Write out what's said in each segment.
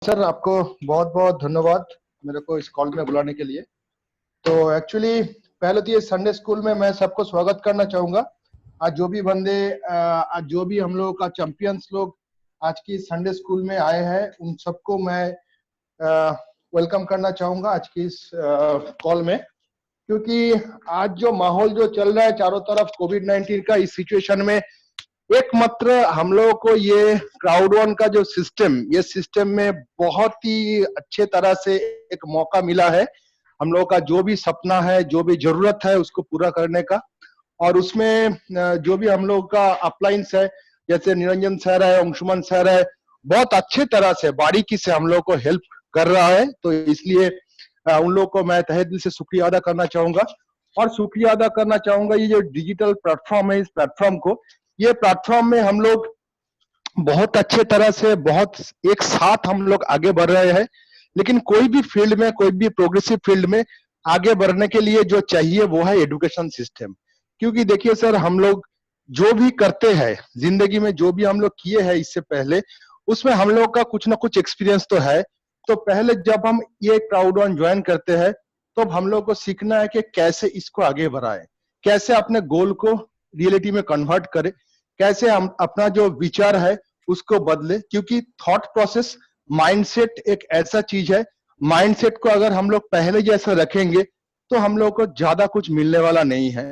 Sir, आपको बहुत बहुत धन्यवाद मेरे को इस कॉल में बुलाने के लिए। तो एक्चुअली पहले तो ये संडे स्कूल में मैं सबको स्वागत करना चाहूंगा। आज जो भी बंदे आज जो भी हम लोग का चैंपियंस लोग आज की संडे स्कूल में आए हैं, उन सबको मैं वेलकम करना चाहूंगा आज की इस कॉल में। क्योंकि आज जो माहौल जो चल रहा है चारों तरफ कोविड-19 का, इस सिचुएशन में एकमात्र हम लोगों को ये क्राउड वन का जो सिस्टम, ये सिस्टम में बहुत ही अच्छे तरह से एक मौका मिला है हम लोगों का जो भी सपना है, जो भी जरूरत है उसको पूरा करने का। और उसमें जो भी हम लोगों का अपलाइंस है, जैसे निरंजन सर है, अंशुमन सर है, बहुत अच्छे तरह से बारीकी से हम लोग को हेल्प कर रहा है। तो इसलिए उन लोगों को मैं तहे दिल से शुक्रिया अदा करना चाहूंगा। और शुक्रिया अदा करना चाहूंगा ये जो डिजिटल प्लेटफॉर्म है, इस प्लेटफॉर्म को, ये प्लेटफॉर्म में हम लोग बहुत अच्छे तरह से बहुत एक साथ हम लोग आगे बढ़ रहे हैं। लेकिन कोई भी फील्ड में, कोई भी प्रोग्रेसिव फील्ड में आगे बढ़ने के लिए जो चाहिए वो है एजुकेशन सिस्टम। क्योंकि देखिए सर, हम लोग जो भी करते हैं जिंदगी में, जो भी हम लोग किए हैं इससे पहले, उसमें हम लोग का कुछ ना कुछ एक्सपीरियंस तो है। तो पहले जब हम ये क्राउड वन ज्वाइन करते हैं तो हम लोग को सीखना है कि कैसे इसको आगे बढ़ाएं, कैसे अपने गोल को रियलिटी में कन्वर्ट करें, कैसे हम अपना जो विचार है उसको बदले। क्योंकि थॉट प्रोसेस, माइंडसेट एक ऐसा चीज है, माइंडसेट को अगर हम लोग पहले जैसा रखेंगे तो हम लोग को ज्यादा कुछ मिलने वाला नहीं है।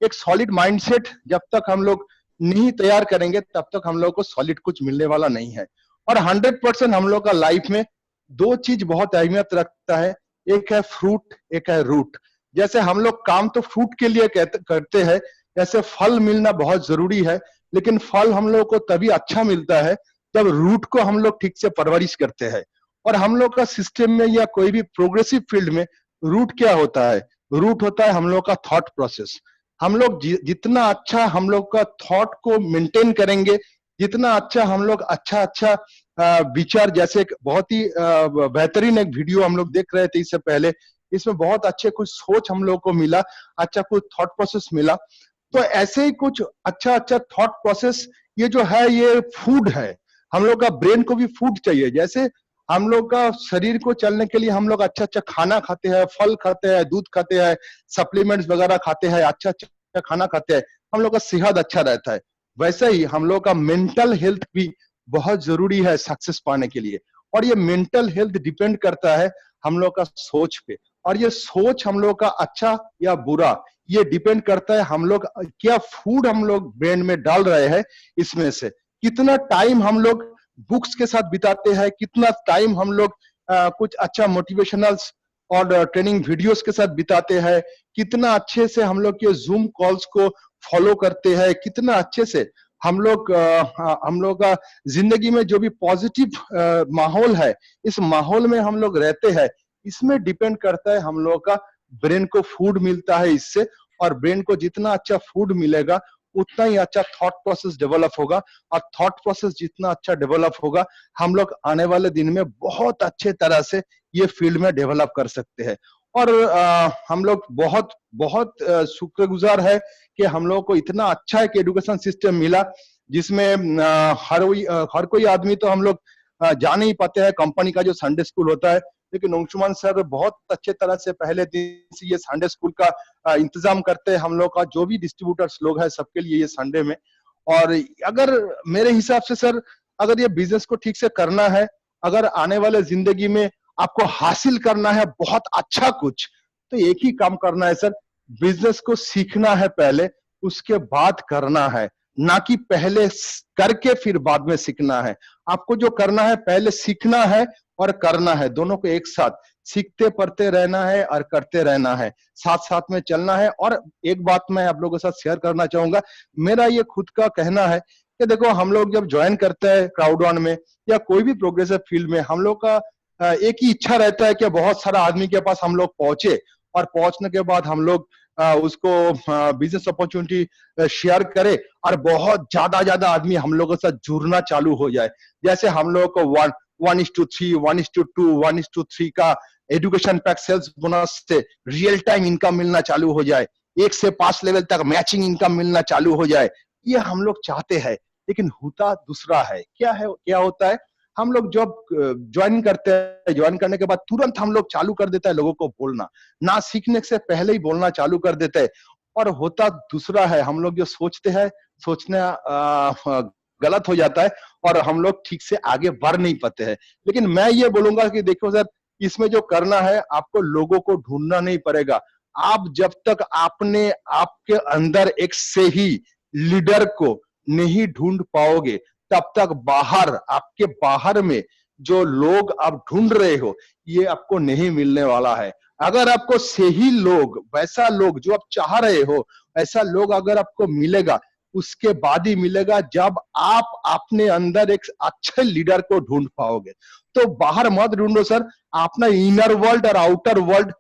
एक सॉलिड माइंडसेट जब तक हम लोग नहीं तैयार करेंगे तब तक हम लोग को सॉलिड कुछ मिलने वाला नहीं है। और 100% हम लोग का लाइफ में दो चीज बहुत अहमियत रखता है, एक है फ्रूट, एक है रूट। जैसे हम लोग काम तो फ्रूट के लिए करते हैं, जैसे फल मिलना बहुत जरूरी है, लेकिन फल हम लोग को तभी अच्छा मिलता है जब रूट को हम लोग ठीक से परवरिश करते हैं। और हम लोग का सिस्टम में या कोई भी प्रोग्रेसिव फील्ड में रूट क्या होता है? रूट होता है हम लोग का थॉट प्रोसेस। हम लोग जितना अच्छा हम लोग का थॉट को मेंटेन करेंगे, जितना अच्छा हम लोग अच्छा अच्छा विचार, जैसे एक बहुत ही बेहतरीन एक वीडियो हम लोग देख रहे थे इससे पहले, इसमें बहुत अच्छे कुछ सोच हम लोग को मिला, अच्छा कुछ थॉट प्रोसेस मिला। तो ऐसे ही कुछ अच्छा अच्छा थॉट प्रोसेस, ये जो है ये फूड है। हम लोग का ब्रेन को भी फूड चाहिए। जैसे हम लोग का शरीर को चलने के लिए हम लोग अच्छा अच्छा खाना खाते हैं, फल खाते हैं, दूध खाते हैं, सप्लीमेंट्स वगैरह खाते हैं, अच्छा अच्छा खाना खाते हैं, हम लोग का सेहत अच्छा रहता है। वैसे ही हम लोग का मेंटल हेल्थ भी बहुत जरूरी है सक्सेस पाने के लिए। और ये मेंटल हेल्थ डिपेंड करता है हम लोग का सोच पे। और ये सोच हम लोग का अच्छा या बुरा, ये डिपेंड करता है हम लोग क्या फूड हम लोग ब्रेन में डाल रहे हैं। इसमें से कितना टाइम हम लोग बुक्स के साथ बिताते हैं, कितना टाइम हम लोग कुछ अच्छा मोटिवेशनल और ट्रेनिंग वीडियोस के साथ बिताते हैं, कितना अच्छे से हम लोग के जूम कॉल्स को फॉलो करते हैं, कितना अच्छे से हम लोग का जिंदगी में जो भी पॉजिटिव माहौल है, इस माहौल में हम लोग रहते हैं। इसमें डिपेंड करता है हम लोग का ब्रेन को फूड मिलता है इससे। और ब्रेन को जितना अच्छा फूड मिलेगा उतना ही अच्छा थॉट प्रोसेस डेवलप होगा। और थॉट प्रोसेस जितना अच्छा डेवलप होगा, हम लोग आने वाले दिन में बहुत अच्छे तरह से ये फील्ड में डेवलप कर सकते हैं। और हम लोग बहुत बहुत शुक्रगुजार है कि हम लोग को इतना अच्छा एक एजुकेशन सिस्टम मिला, जिसमें हर कोई आदमी तो हम लोग जा नहीं पाते हैं कंपनी का जो संडे स्कूल होता है। लेकिन अंशुमन सर बहुत अच्छे तरह से पहले दिन से ये संडे स्कूल का इंतजाम करते हैं। हम लोग का जो भी डिस्ट्रीब्यूटर्स लोग हैं सबके लिए ये संडे में। और अगर मेरे हिसाब से सर, अगर ये बिजनेस को ठीक से करना है, अगर आने वाले जिंदगी में आपको हासिल करना है बहुत अच्छा कुछ, तो एक ही काम करना है सर, बिजनेस को सीखना है पहले, उसके बाद करना है। ना कि पहले करके फिर बाद में सीखना है। आपको जो करना है पहले सीखना है और करना है, दोनों को एक साथ सीखते पढ़ते रहना है और करते रहना है, साथ साथ में चलना है। और एक बात मैं आप लोगों के साथ शेयर करना चाहूंगा, मेरा ये खुद का कहना है कि देखो, हम लोग जब ज्वाइन करते हैं क्राउड वन में या कोई भी प्रोग्रेसिव फील्ड में, हम लोग का एक ही इच्छा रहता है कि बहुत सारा आदमी के पास हम लोग पहुंचे, और पहुंचने के बाद हम लोग उसको बिजनेस अपॉर्चुनिटी शेयर करें, और बहुत ज्यादा ज्यादा आदमी हम लोगों के साथ जुड़ना चालू हो जाए। जैसे हम लोग को 1:3, 1:2, 1:3 का एजुकेशन पैक सेल्स बोनस से रियल टाइम इनकम मिलना चालू हो जाए, 1 से 5 लेवल तक मैचिंग इनकम मिलना चालू हो जाए, ये हम लोग चाहते हैं। लेकिन होता दूसरा है, क्या होता है, हम लोग जॉब ज्वाइन करते हैं, ज्वाइन करने के बाद तुरंत हम लोग चालू कर देता है लोगों को बोलना, ना सीखने से पहले ही बोलना चालू कर देते हैं। और होता दूसरा है, हम लोग जो सोचते हैं, सोचना गलत हो जाता है और हम लोग ठीक से आगे बढ़ नहीं पाते हैं। लेकिन मैं ये बोलूंगा कि देखो सर, इसमें जो करना है, आपको लोगों को ढूंढना नहीं पड़ेगा। आप जब तक आपने आपके अंदर एक सही लीडर को नहीं ढूंढ पाओगे, तब तक बाहर, आपके बाहर में जो लोग आप ढूंढ रहे हो, ये आपको नहीं मिलने वाला है। अगर आपको सही लोग, वैसा लोग जो आप चाह रहे हो, ऐसा लोग अगर आपको मिलेगा, उसके बाद ही मिलेगा जब आप अपने अंदर एक अच्छे लीडर को ढूंढ पाओगे। तो बाहर मत ढूंढो सर, अपना इनर वर्ल्ड और आउटर वर्ल्ड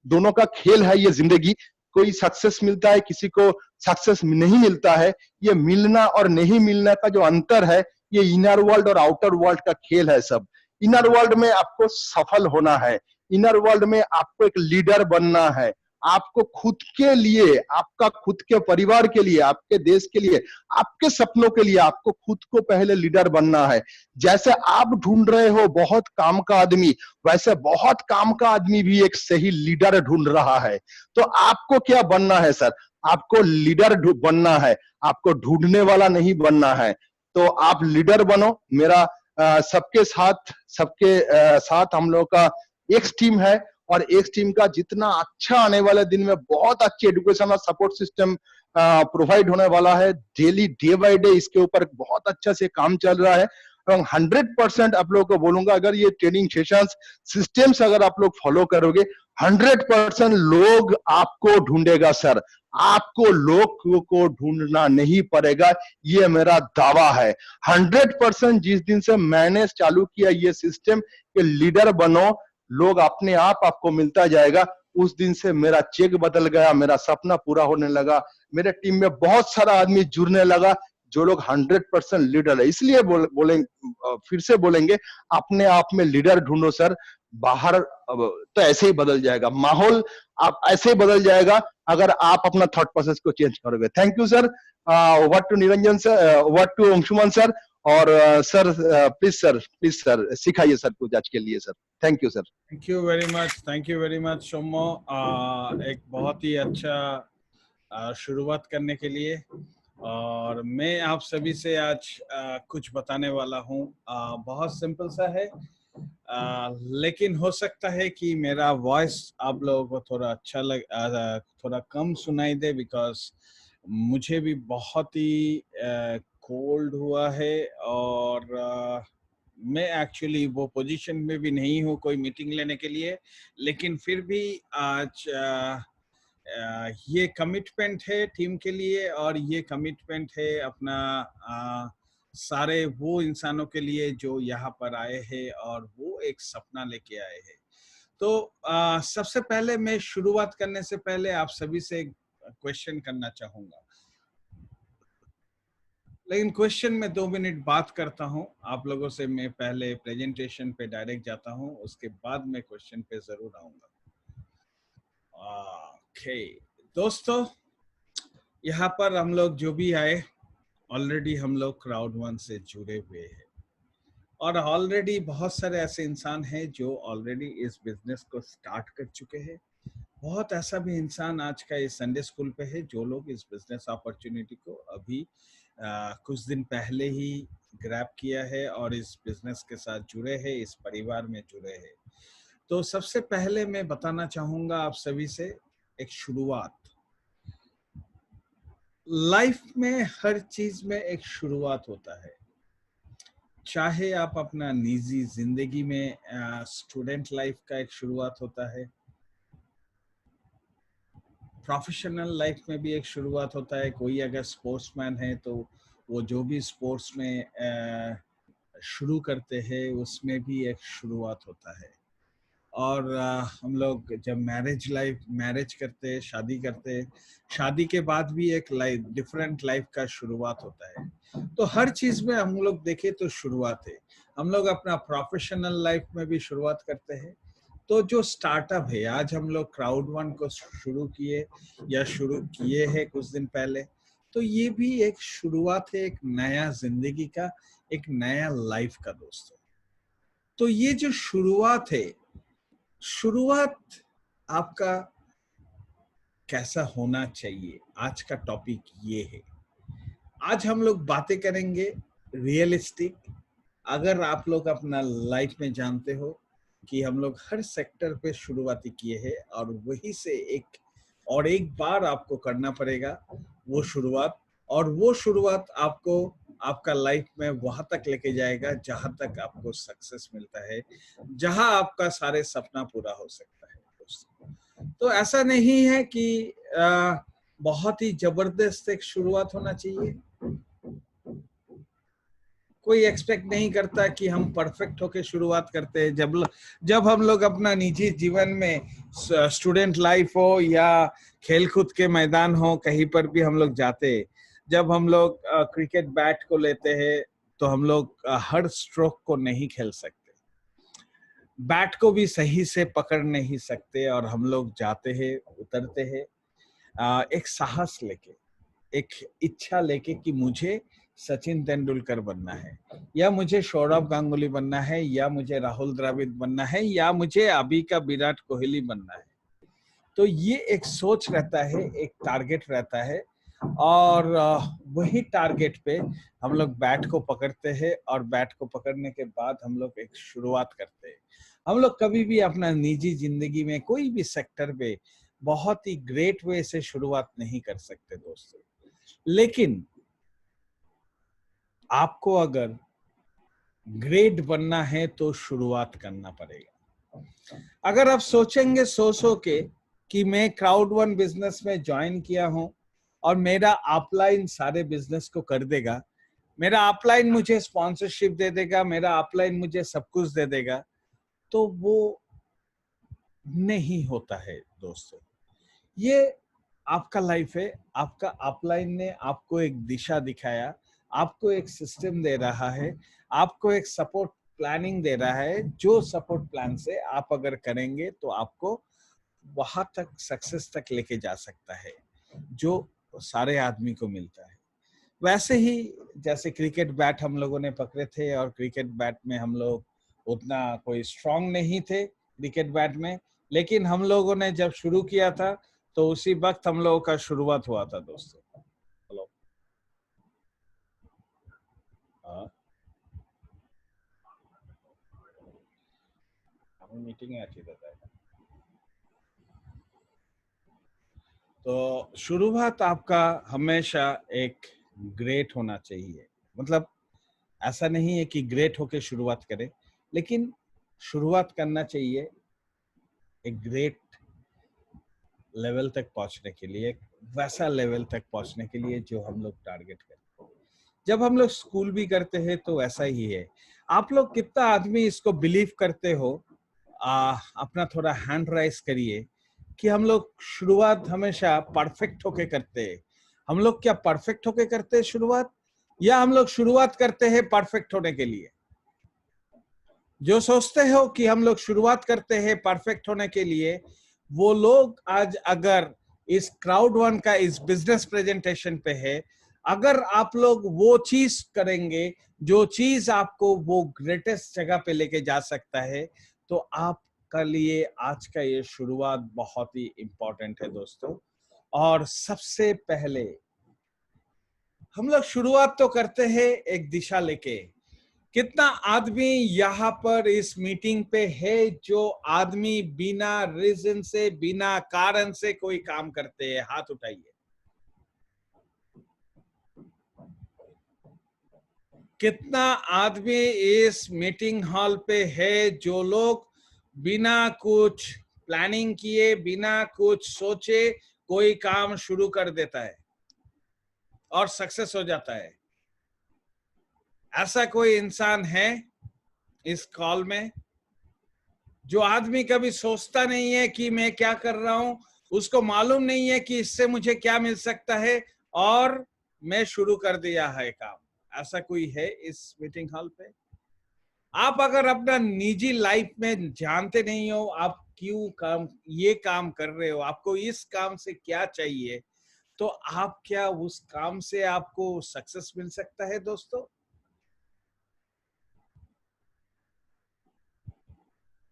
दोनों का खेल है ये जिंदगी। कोई सक्सेस मिलता है, किसी को सक्सेस नहीं मिलता है। ये मिलना और नहीं मिलने का जो अंतर है, ये इनर वर्ल्ड और आउटर वर्ल्ड का खेल है सब। इनर वर्ल्ड में आपको सफल होना है, इनर वर्ल्ड में आपको एक लीडर बनना है। आपको खुद के लिए, आपका खुद के परिवार के लिए, आपके देश के लिए, आपके सपनों के लिए आपको खुद को पहले लीडर बनना है। जैसे आप ढूंढ रहे हो बहुत काम का आदमी, वैसे बहुत काम का आदमी भी एक सही लीडर ढूंढ रहा है। तो आपको क्या बनना है सर? आपको लीडर बनना है, आपको ढूंढने वाला नहीं बनना है। तो आप लीडर बनो। मेरा सबके साथ, साथ हम लोग का एक टीम है, और एक टीम का जितना अच्छा आने वाले दिन में बहुत अच्छी एजुकेशन और सपोर्ट सिस्टम प्रोवाइड होने वाला है। डेली, डे बाय डे इसके ऊपर बहुत अच्छा से काम चल रहा है। 100% आप लोगों को बोलूंगा, अगर ये ट्रेनिंग सेशंस, सिस्टम्स अगर आप लोग फॉलो करोगे, 100% लोग आपको ढूंढेगा सर। आपको लोग को ढूंढना नहीं पड़ेगा, ये मेरा दावा है। 100% जिस दिन से मैंने चालू किया ये सिस्टम कि लीडर बनो, लोग अपने आप आपको मिलता जाएगा, उस दिन से मेरा चेक बदल गया, मेरा सपना पूरा होने लगा। मेरे टीम में बहुत सारा आदमी जुड़ने लगा जो लोग 100% लीडर है। इसलिए फिर से बोलेंगे, अपने आप में लीडर ढूंढो सर। बाहर तो ऐसे ही बदल जाएगा माहौल, आप ऐसे ही बदल जाएगा अगर आप अपना थॉट प्रोसेस को चेंज करोगे। Thank you sir. Over to Niranjan sir, over to Anshuman sir. और सर, प्लीज सर सिखाइए सर कुछ आज के लिए sir. Thank you sir. Thank you very much Somo, एक बहुत ही अच्छा शुरुआत करने के लिए। और मैं आप सभी से आज कुछ बताने वाला हूँ। बहुत सिंपल सा है, लेकिन हो सकता है कि मेरा वॉइस आप लोगों को थोड़ा अच्छा थोड़ा कम सुनाई दे, बिकॉज मुझे भी बहुत ही कोल्ड हुआ है। और मैं एक्चुअली वो पोजीशन में भी नहीं हूँ कोई मीटिंग लेने के लिए, लेकिन फिर भी आज ये कमिटमेंट है टीम के लिए, और ये कमिटमेंट है अपना सारे वो इंसानों के लिए जो यहाँ पर आए हैं और वो एक सपना लेके आए हैं। तो सबसे पहले मैं शुरुआत करने से पहले आप सभी से क्वेश्चन करना चाहूंगा, लेकिन क्वेश्चन में 2 मिनट बात करता हूं आप लोगों से। मैं पहले प्रेजेंटेशन पे डायरेक्ट जाता हूं, उसके बाद मैं क्वेश्चन पे जरूर आऊंगा। ओके दोस्तों, यहाँ पर हम लोग जो भी आए, ऑलरेडी हम लोग क्राउड1 से जुड़े हुए हैं, और ऑलरेडी बहुत सारे ऐसे इंसान हैं जो ऑलरेडी इस बिजनेस को स्टार्ट कर चुके हैं। बहुत ऐसा भी इंसान आज का इस संडे स्कूल पे है जो लोग इस बिजनेस अपॉर्चुनिटी को अभी कुछ दिन पहले ही ग्रैब किया है और इस बिजनेस के साथ जुड़े हैं, इस परिवार में जुड़े हैं। तो सबसे पहले मैं बताना चाहूंगा आप सभी से एक शुरुआत। लाइफ में हर चीज में एक शुरुआत होता है, चाहे आप अपना निजी जिंदगी में स्टूडेंट लाइफ का एक शुरुआत होता है, प्रोफेशनल लाइफ में भी एक शुरुआत होता है। कोई अगर स्पोर्ट्समैन है तो वो जो भी स्पोर्ट्स में शुरू करते हैं उसमें भी एक शुरुआत होता है। और हम लोग जब मैरिज करते हैं, शादी करते हैं, शादी के बाद भी एक डिफरेंट लाइफ का शुरुआत होता है। तो हर चीज में हम लोग देखें तो शुरुआत है। हम लोग अपना प्रोफेशनल लाइफ में भी शुरुआत करते हैं। तो जो स्टार्टअप है, आज हम लोग क्राउड1 को शुरू किए हैं कुछ दिन पहले, तो ये भी एक शुरुआत है एक नया जिंदगी का, एक नया लाइफ का दोस्तों। तो ये जो शुरुआत है, शुरुआत आपका कैसा होना चाहिए, आज का टॉपिक ये है। आज हम लोग बातें करेंगे रियलिस्टिक। अगर आप लोग अपना लाइफ में जानते हो कि हम लोग हर सेक्टर पे शुरुआती किए हैं और वही से एक बार आपको करना पड़ेगा वो शुरुआत, और वो शुरुआत आपको आपका लाइफ में वहां तक लेके जाएगा जहां तक आपको सक्सेस मिलता है, जहां आपका सारे सपना पूरा हो सकता है दोस्तों। तो ऐसा नहीं है कि बहुत ही जबरदस्त एक शुरुआत होना चाहिए। कोई एक्सपेक्ट नहीं करता कि हम परफेक्ट होके शुरुआत करते हैं। जब हम लोग अपना निजी जीवन में, स्टूडेंट लाइफ हो या खेलकूद के मैदान हो, कहीं पर भी हम लोग जाते हैं, जब हम लोग क्रिकेट बैट को लेते हैं तो हम लोग हर स्ट्रोक को नहीं खेल सकते, बैट को भी सही से पकड़ नहीं सकते, और हम लोग जाते हैं, उतरते हैं एक साहस लेके, एक इच्छा लेके कि मुझे सचिन तेंदुलकर बनना है, या मुझे सौरव गांगुली बनना है, या मुझे राहुल द्रविड़ बनना है, या मुझे अभी का विराट कोहली बनना है। तो ये एक सोच रहता है, एक टारगेट रहता है, और वही टारगेट पे हम लोग बैट को पकड़ते हैं, और बैट को पकड़ने के बाद हम लोग एक शुरुआत करते हैं। हम लोग कभी भी अपना निजी जिंदगी में कोई भी सेक्टर पे बहुत ही ग्रेट वे से शुरुआत नहीं कर सकते दोस्तों, लेकिन आपको अगर ग्रेट बनना है तो शुरुआत करना पड़ेगा। अगर आप सोचेंगे सो के कि मैं क्राउड वन बिजनेस में ज्वाइन किया हूं और मेरा अपलाइन सारे बिजनेस को कर देगा, मेरा अपलाइन मुझे स्पॉन्सरशिप दे देगा, मेरा अपलाइन मुझे सब कुछ दे देगा, तो वो नहीं होता है दोस्तों। ये आपका लाइफ है, आपका अपलाइन ने आपको एक दिशा दिखाया, आपको एक सिस्टम दे रहा है, आपको एक सपोर्ट प्लानिंग दे रहा है, जो सपोर्ट प्लान से आप अगर करेंगे तो आपको वहां तक सक्सेस तक लेके जा सकता है, जो सारे आदमी को मिलता है। वैसे ही जैसे क्रिकेट बैट हम लोगों ने पकड़े थे, और क्रिकेट बैट में हम लोग उतना कोई स्ट्रांग नहीं थे क्रिकेट बैट में, लेकिन हम लोगों ने जब शुरू किया था तो उसी वक्त हम लोगों का शुरुआत हुआ था दोस्तों। हेलो, हाँ, हमें मीटिंग है अच्छी रहता है। तो शुरुआत आपका हमेशा एक ग्रेट होना चाहिए, मतलब ऐसा नहीं है कि ग्रेट होके शुरुआत करें, लेकिन शुरुआत करना चाहिए एक ग्रेट लेवल तक पहुंचने के लिए, वैसा लेवल तक पहुंचने के लिए जो हम लोग टारगेट करते हैं। जब हम लोग स्कूल भी करते हैं तो ऐसा ही है। आप लोग कितना आदमी इसको बिलीव करते हो, अपना थोड़ा हैंड राइज करिए कि हम लोग शुरुआत हमेशा परफेक्ट होके करते हैं। हम लोग क्या परफेक्ट होके करते हैं शुरुआत, या हम लोग शुरुआत करते हैं परफेक्ट होने के लिए? जो सोचते हो कि हम लोग शुरुआत करते हैं परफेक्ट होने के लिए, वो लोग आज अगर इस क्राउड वन का इस बिजनेस प्रेजेंटेशन पे है, अगर आप लोग वो चीज करेंगे जो चीज आपको वो ग्रेटेस्ट जगह पे लेके जा सकता है, तो आपका लिए आज का ये शुरुआत बहुत ही इंपॉर्टेंट है दोस्तों। और सबसे पहले हम लोग शुरुआत तो करते हैं एक दिशा लेके। कितना आदमी यहाँ पर इस मीटिंग पे है जो आदमी बिना रीजन से, बिना कारण से कोई काम करते हैं? हाथ उठाइए। कितना आदमी इस मीटिंग हॉल पे है जो लोग बिना कुछ प्लानिंग किए, बिना कुछ सोचे कोई काम शुरू कर देता है और सक्सेस हो जाता है? ऐसा कोई इंसान है इस कॉल में? जो आदमी कभी सोचता नहीं है कि मैं क्या कर रहा हूं, उसको मालूम नहीं है कि इससे मुझे क्या मिल सकता है, और मैं शुरू कर दिया है काम? ऐसा कोई है इस मीटिंग हॉल पे? आप अगर अपना निजी लाइफ में जानते नहीं हो आप क्यों ये काम कर रहे हो, आपको इस काम से क्या चाहिए, तो आप क्या उस काम से आपको सक्सेस मिल सकता है दोस्तों?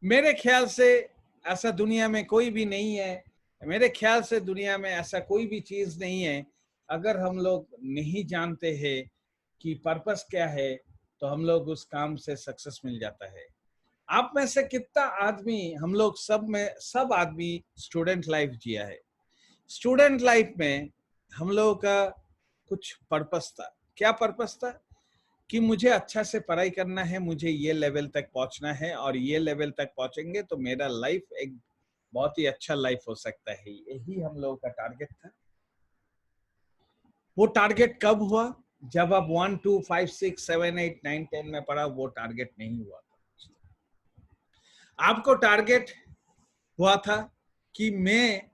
मेरे ख्याल से ऐसा दुनिया में कोई भी नहीं है, मेरे ख्याल से दुनिया में ऐसा कोई भी चीज नहीं है, अगर हम लोग नहीं जानते हैं कि पर्पस क्या है तो हम लोग उस काम से सक्सेस मिल जाता है। आप में से कितना आदमी, हम लोग सब आदमी स्टूडेंट लाइफ जिया है। स्टूडेंट लाइफ में हम लोगों का कुछ पर्पस था। क्या पर्पस था? कि मुझे अच्छा से पढ़ाई करना है, मुझे ये लेवल तक पहुंचना है, और ये लेवल तक पहुंचेंगे तो मेरा लाइफ एक बहुत ही अच्छा लाइफ हो सकता है। यही हम लोगों का टारगेट था। वो टारगेट कब हुआ? जब आप 1 2 5 6 7 8 9 10 में पढ़ा, वो टारगेट नहीं हुआ था। आपको टारगेट हुआ था कि मैं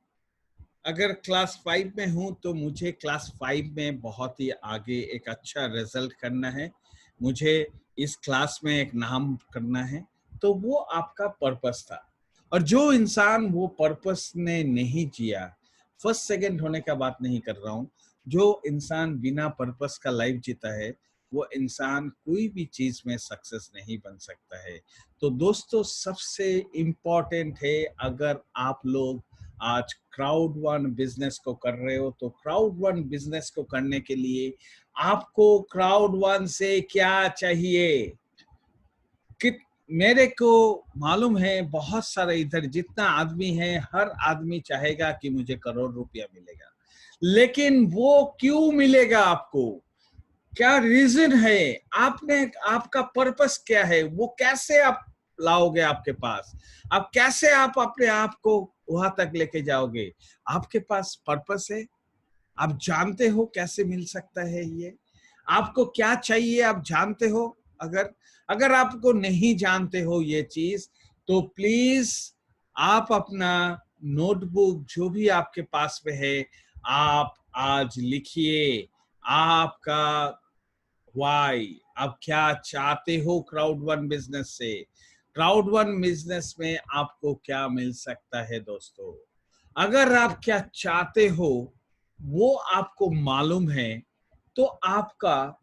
अगर क्लास 5 में हूं तो मुझे क्लास 5 में बहुत ही आगे एक अच्छा रिजल्ट करना है, मुझे इस क्लास में एक नाम करना है। तो वो आपका पर्पस था। और जो इंसान वो पर्पस ने नहीं जिया, फर्स्ट सेकंड होने का बात नहीं कर रहा हूं, जो इंसान बिना पर्पस का लाइफ जीता है, वो इंसान कोई भी चीज में सक्सेस नहीं बन सकता है। तो दोस्तों, सबसे इम्पोर्टेंट है, अगर आप लोग आज क्राउड वन बिजनेस को कर रहे हो, तो क्राउड वन बिजनेस को करने के लिए आपको क्राउड वन से क्या चाहिए? कि मेरे को मालूम है बहुत सारे इधर जितना आदमी है, हर आदमी चाहेगा कि मुझे करोड़ रुपया मिलेगा, लेकिन वो क्यों मिलेगा आपको? क्या रीजन है? आपका पर्पस क्या है? वो कैसे आप लाओगे आपके पास? आप कैसे आप अपने आप को वहां तक लेके जाओगे? आपके पास पर्पस है, आप जानते हो कैसे मिल सकता है ये? आपको क्या चाहिए आप जानते हो? अगर अगर आपको नहीं जानते हो ये चीज, तो प्लीज आप अपना नोटबुक जो भी आपके पास में है, आप आज लिखिए आपका वाई। आप क्या चाहते हो क्राउड वन बिजनेस से? क्राउड वन बिजनेस में आपको क्या मिल सकता है दोस्तों? अगर आप क्या चाहते हो वो आपको मालूम है, तो आपको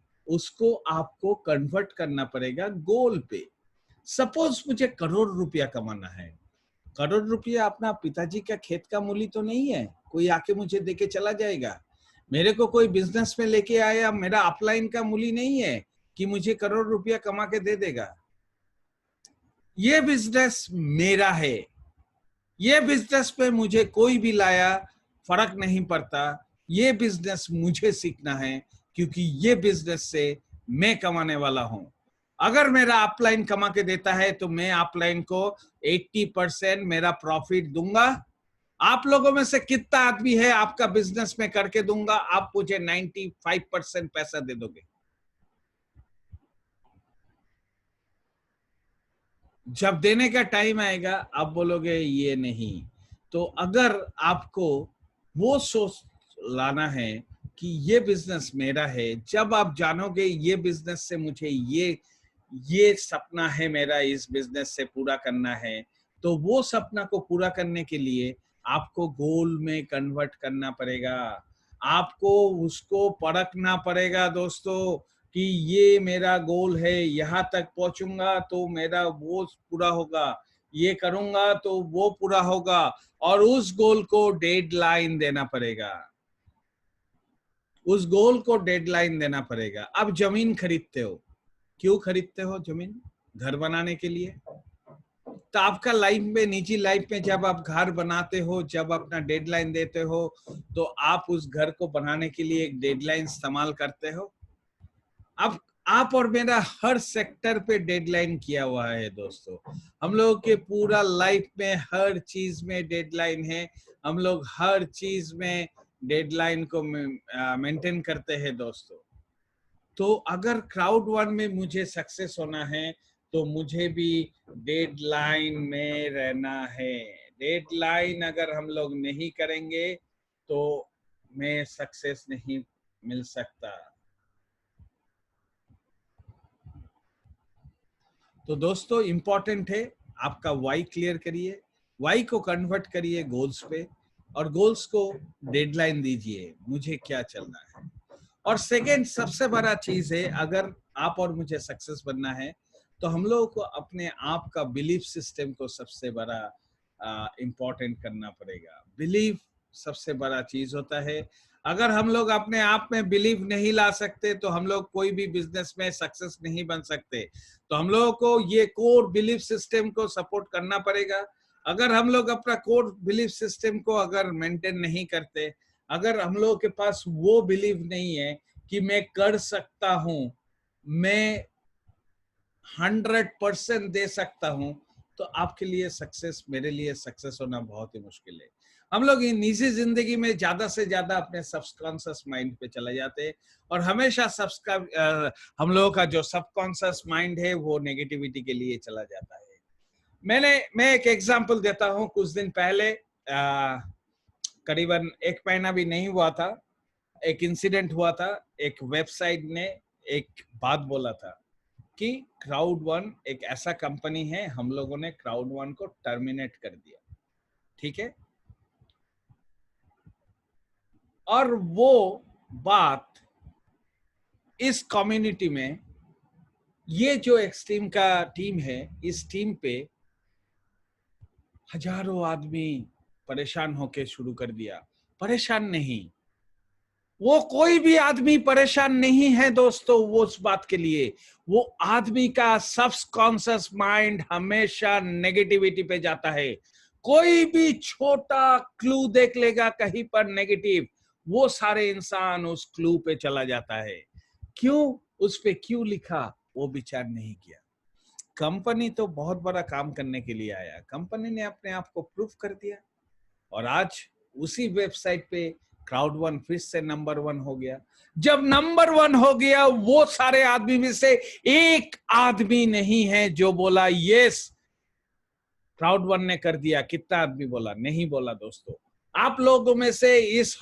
कन्वर्ट करना पड़ेगा गोल पे। सपोज मुझे करोड़ रुपया कमाना है। करोड़ रुपया अपना पिताजी का खेत का मूली तो नहीं है, कोई आके मुझे देके चला जाएगा। मेरे को कोई बिजनेस में लेके आया, मेरा अपलाइन का मूली नहीं है कि मुझे करोड़ रुपया कमा के दे देगा। ये बिजनेस मेरा है। ये बिजनेस पे मुझे कोई भी लाया फर्क नहीं पड़ता। ये बिजनेस मुझे सीखना है, क्योंकि ये बिजनेस से मैं कमाने वाला हूं। अगर मेरा अपलाइन कमा के देता है तो मैं अपलाइन को 80% मेरा प्रॉफिट दूंगा। आप लोगों में से कितना आदमी है आपका बिजनेस में करके दूंगा, आप मुझे 95% पैसा दे दोगे? जब देने का टाइम आएगा आप बोलोगे ये नहीं। तो अगर आपको वो सोच लाना है कि ये बिजनेस मेरा है, जब आप जानोगे ये बिजनेस से मुझे ये सपना है मेरा, इस बिजनेस से पूरा करना है, तो वो सपना को पूरा करने के लिए आपको गोल में कन्वर्ट करना पड़ेगा। आपको उसको परखना पड़ेगा दोस्तों कि ये मेरा गोल है, यहाँ तक पहुंचूंगा तो मेरा वो पूरा होगा, ये करूंगा तो वो पूरा होगा, और उस गोल को डेडलाइन देना पड़ेगा। उस गोल को डेडलाइन देना पड़ेगा। अब जमीन खरीदते हो, क्यों खरीदते हो जमीन? घर बनाने के लिए। तो आपका लाइफ में, निजी लाइफ में, जब आप घर बनाते हो, जब अपना डेडलाइन देते हो, तो आप उस घर को बनाने के लिए एक डेडलाइन इस्तेमाल करते हो। अब आप और मेरा हर सेक्टर पे डेडलाइन किया हुआ है दोस्तों। हम लोग के पूरा लाइफ में हर चीज में डेडलाइन है। हम लोग हर चीज में डेडलाइन को मेंटेन करते हैं दोस्तों। तो अगर क्राउड वन में मुझे सक्सेस होना है तो मुझे भी डेडलाइन में रहना है। डेडलाइन अगर हम लोग नहीं करेंगे तो मैं सक्सेस नहीं मिल सकता। तो दोस्तों, इंपॉर्टेंट है आपका वाई क्लियर करिए, वाई को कन्वर्ट करिए गोल्स पे, और गोल्स को डेडलाइन दीजिए, मुझे क्या चलना है। और सेकेंड सबसे बड़ा चीज है, अगर आप और मुझे सक्सेस बनना है तो हम लोगों को अपने आप का बिलीफ सिस्टम को सबसे बड़ा इम्पोर्टेंट करना पड़ेगा। बिलीफ सबसे बड़ा चीज होता है। अगर हम लोग अपने आप में बिलीव नहीं ला सकते तो हम लोग कोई भी बिजनेस में सक्सेस नहीं बन सकते। तो हम लोगों को ये कोर बिलीफ सिस्टम को सपोर्ट करना पड़ेगा। अगर हम लोग अपना कोर बिलीफ सिस्टम को अगर मेंटेन नहीं करते, अगर हम लोगों के पास वो बिलीव नहीं है कि मैं कर सकता हूं, मैं 100% दे सकता हूं, तो आपके लिए सक्सेस, मेरे लिए सक्सेस होना बहुत ही मुश्किल है। हम लोग निजी जिंदगी में ज्यादा से ज्यादा अपने सबकॉन्शियस माइंड पे चले जाते हैं और हमेशा हम लोगों का जो सबकॉन्शियस माइंड है वो नेगेटिविटी के लिए चला जाता है। मैं एक एग्जांपल देता हूं। कुछ दिन पहले करीबन 1 महीना भी नहीं हुआ था, एक इंसिडेंट हुआ था। एक वेबसाइट ने एक बात बोला था कि क्राउड1 एक ऐसा कंपनी है, हम लोगों ने क्राउड1 को टर्मिनेट कर दिया। ठीक है, और वो बात इस कम्युनिटी में, ये जो एक्सट्रीम का टीम है, इस टीम पे हजारों आदमी परेशान होके शुरू कर दिया। परेशान नहीं, वो कोई भी आदमी परेशान नहीं है दोस्तों वो उस बात के लिए। वो आदमी का सबकॉन्शियस माइंड हमेशा नेगेटिविटी पे जाता है। कोई भी छोटा क्लू देख लेगा कहीं पर नेगेटिव, वो सारे इंसान उस क्लू पे चला जाता है। क्यों? उस पे क्यों लिखा वो विचार नहीं किया। कंपनी तो बहुत बड़ा काम करने के लिए आया, कंपनी ने अपने आप को प्रूफ कर दिया और आज उसी वेबसाइट पे क्राउड1 फिर से नंबर 1 हो गया। जब नंबर 1 हो गया, वो सारे आदमी में से एक आदमी नहीं है जो बोला यस क्राउड1 ने कर दिया। कितना आदमी बोला? नहीं बोला दोस्तों। आप लोगों में से इस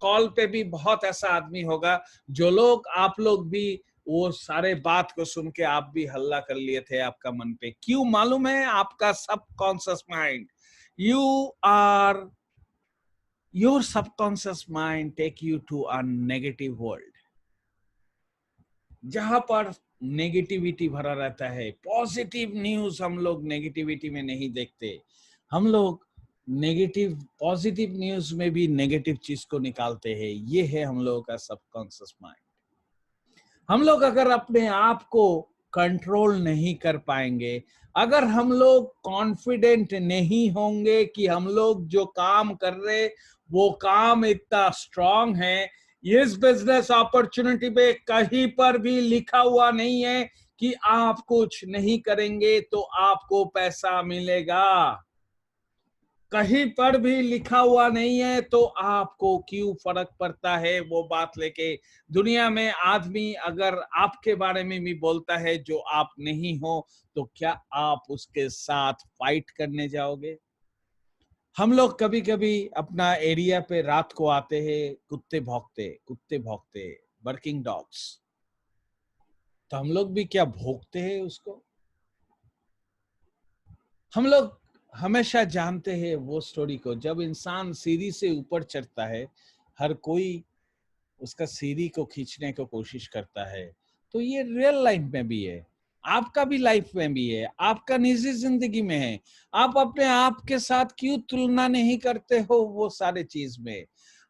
कॉल पे भी बहुत ऐसा आदमी होगा जो लोग, आप लोग भी वो सारे बात को सुन के आप भी हल्ला कर लिए थे आपका मन पे। क्यों मालूम है? आपका subconscious mind, your subconscious mind take you to a negative world, जहां पर नेगेटिविटी भरा रहता है। पॉजिटिव न्यूज हम लोग नेगेटिविटी में नहीं देखते। हम लोग पॉजिटिव न्यूज में भी नेगेटिव चीज को निकालते हैं। ये है हम लोगों का सबकॉन्शियस माइंड। हम लोग अगर अपने आप को कंट्रोल नहीं कर पाएंगे, अगर हम लोग कॉन्फिडेंट नहीं होंगे कि हम लोग जो काम कर रहे वो काम इतना स्ट्रांग है, इस बिजनेस अपॉर्चुनिटी पे कहीं पर भी लिखा हुआ नहीं है कि आप कुछ नहीं करेंगे तो आपको पैसा मिलेगा। कहीं पर भी लिखा हुआ नहीं है, तो आपको क्यों फर्क पड़ता है वो बात लेके। दुनिया में आदमी अगर आपके बारे में भी बोलता है जो आप नहीं हो, तो क्या आप उसके साथ फाइट करने जाओगे? हम लोग कभी कभी अपना एरिया पे रात को आते हैं, कुत्ते भौंकते वर्किंग डॉग्स, तो हम लोग भी क्या भौंकते हैं उसको? हम लोग हमेशा जानते हैं वो स्टोरी को, जब इंसान सीढ़ी से ऊपर चढ़ता है, हर कोई उसका सीढ़ी को खींचने को कोशिश करता है। तो ये रियल लाइफ में भी है, आपका भी लाइफ में भी है, आपका निजी जिंदगी में है। आप अपने आप के साथ क्यों तुलना नहीं करते हो वो सारे चीज में?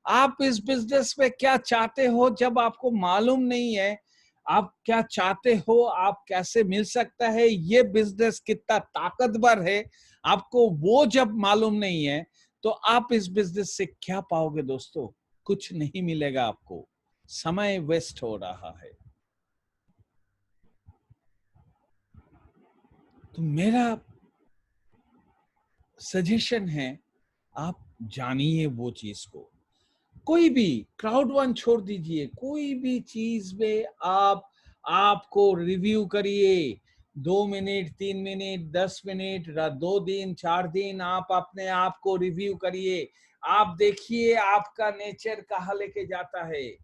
आप इस बिजनेस में क्या चाहते हो जब आपको मालूम नहीं है आप क्या चाहते हो, आप कैसे मिल सकता है, ये बिजनेस कितना ताकतवर है, आपको वो जब मालूम नहीं है, तो आप इस बिजनेस से क्या पाओगे दोस्तों? कुछ नहीं मिलेगा आपको, समय वेस्ट हो रहा है। तो मेरा सजेशन है, आप जानिए वो चीज को। कोई भी क्राउड1 छोड़ दीजिए, कोई भी चीज में आपको रिव्यू करिए। 2 मिनट, 3 मिनट, 10 मिनट, 2 दिन, 4 दिन आप अपने आप को रिव्यू करिए। आप देखिए आपका नेचर कहाँ लेके जाता है,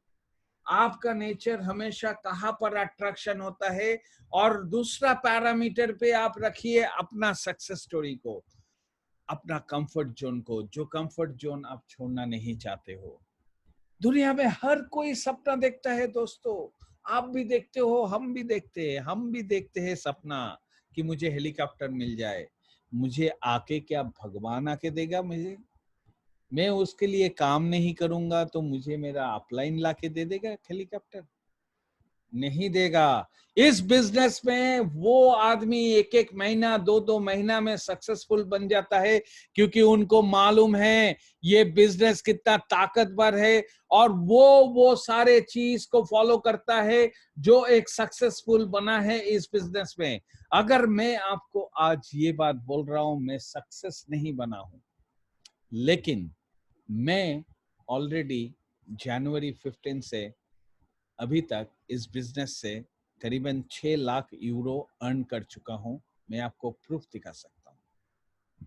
आपका नेचर हमेशा कहाँ पर अट्रैक्शन होता है। और दूसरा पैरामीटर पे आप रखिए अपना सक्सेस स्टोरी को, अपना कंफर्ट जोन को, जो कंफर्ट जोन आप छोड़ना नहीं चाहते हो। दुनिया में हर कोई सपना देखता है दोस्तों, आप भी देखते हो, हम भी देखते हैं सपना। कि मुझे हेलीकॉप्टर मिल जाए। मुझे आके क्या भगवान आके देगा मुझे? मैं उसके लिए काम नहीं करूंगा तो मुझे मेरा अपलाइन लाके दे देगा हेलीकॉप्टर? नहीं देगा। इस बिजनेस में वो आदमी एक एक महीना, दो दो महीना में सक्सेसफुल बन जाता है, क्योंकि उनको मालूम है ये बिजनेस कितना ताकतवर है, और वो सारे चीज को फॉलो करता है जो एक सक्सेसफुल बना है इस बिजनेस में। अगर मैं आपको आज ये बात बोल रहा हूं, मैं सक्सेस नहीं बना हूं, लेकिन मैं ऑलरेडी जनवरी 15 से अभी तक इस बिजनेस से करीबन 6 लाख यूरो अर्न कर चुका हूं। मैं आपको प्रूफ दिखा सकता हूं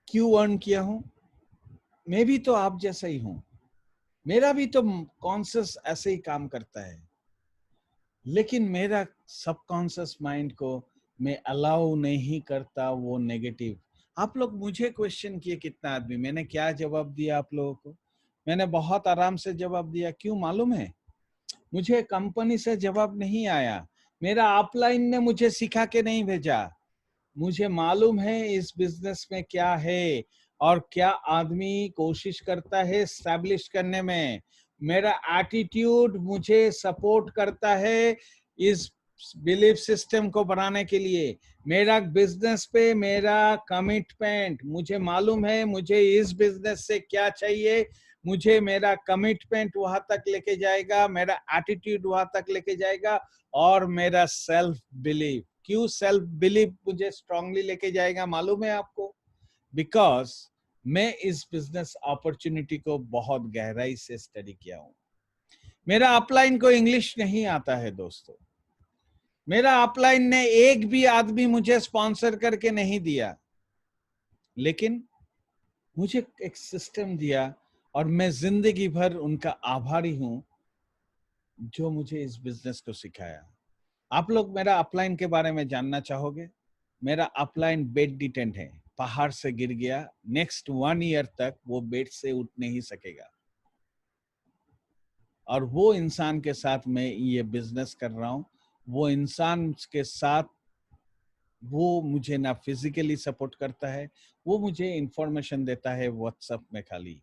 क्यों अर्न किया हूं। मैं भी तो आप जैसा ही हूं, मेरा भी तो कॉन्शियस ऐसे ही काम करता है, लेकिन मेरा सबकॉन्शियस माइंड को मैं अलाउ नहीं करता वो नेगेटिव। आप लोग मुझे क्वेश्चन किए कितना आदमी, मैंने क्या जवाब दिया आप लोगों को? मैंने बहुत आराम से जवाब दिया। क्यों मालूम है? मुझे कंपनी से जवाब नहीं आया, मेरा अपलाइन ने मुझे सिखा के नहीं भेजा। मुझे मालूम है इस बिजनेस में क्या है और क्या आदमी कोशिश करता है एस्टैब्लिश करने में। मेरा एटीट्यूड मुझे सपोर्ट करता है इस बिलीफ सिस्टम को बनाने के लिए। मेरा बिजनेस पे मेरा कमिटमेंट, मुझे मालूम है मुझे इस बिजनेस से क्या चाहिए। मुझे मेरा कमिटमेंट वहां तक लेके जाएगा, मेरा एटीट्यूड वहां तक लेके जाएगा, और मेरा सेल्फ बिलीफ। क्यों सेल्फ बिलीफ मुझे स्ट्रांगली लेके जाएगा मालूम है आपको? बिकॉज मैं इस बिजनेस अपॉर्चुनिटी को बहुत गहराई से स्टडी किया हूं। मेरा अपलाइन को इंग्लिश नहीं आता है दोस्तों। मेरा अपलाइन ने एक भी आदमी मुझे स्पॉन्सर करके नहीं दिया, लेकिन मुझे एक सिस्टम दिया, और मैं जिंदगी भर उनका आभारी हूं जो मुझे इस बिजनेस को सिखाया। आप लोग मेरा अपलाइन के बारे में जानना चाहोगे? मेरा अपलाइन बेड डिटेंट है, पहाड़ से गिर गया, नेक्स्ट 1 ईयर तक वो बेड से उठ नहीं सकेगा। और वो इंसान के साथ मैं ये बिजनेस कर रहा हूं, वो इंसान के साथ वो मुझे ना फिजिकली सपोर्ट करता है, वो मुझे इंफॉर्मेशन देता है व्हाट्सएप में खाली।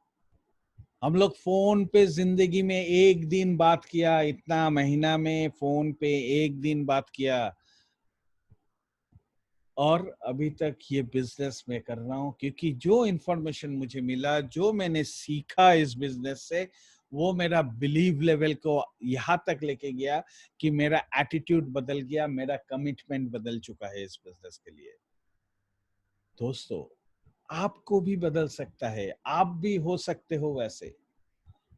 हम लोग फोन पे जिंदगी में एक दिन बात किया, इतना महीना में फोन पे एक दिन बात किया, और अभी तक ये बिजनेस में कर रहा हूं, क्योंकि जो इंफॉर्मेशन मुझे मिला, जो मैंने सीखा इस बिजनेस से, वो मेरा बिलीव लेवल को यहां तक लेके गया कि मेरा एटीट्यूड बदल गया, मेरा कमिटमेंट बदल चुका है इस बिजनेस के लिए। दोस्तों, आपको भी बदल सकता है, आप भी हो सकते हो वैसे।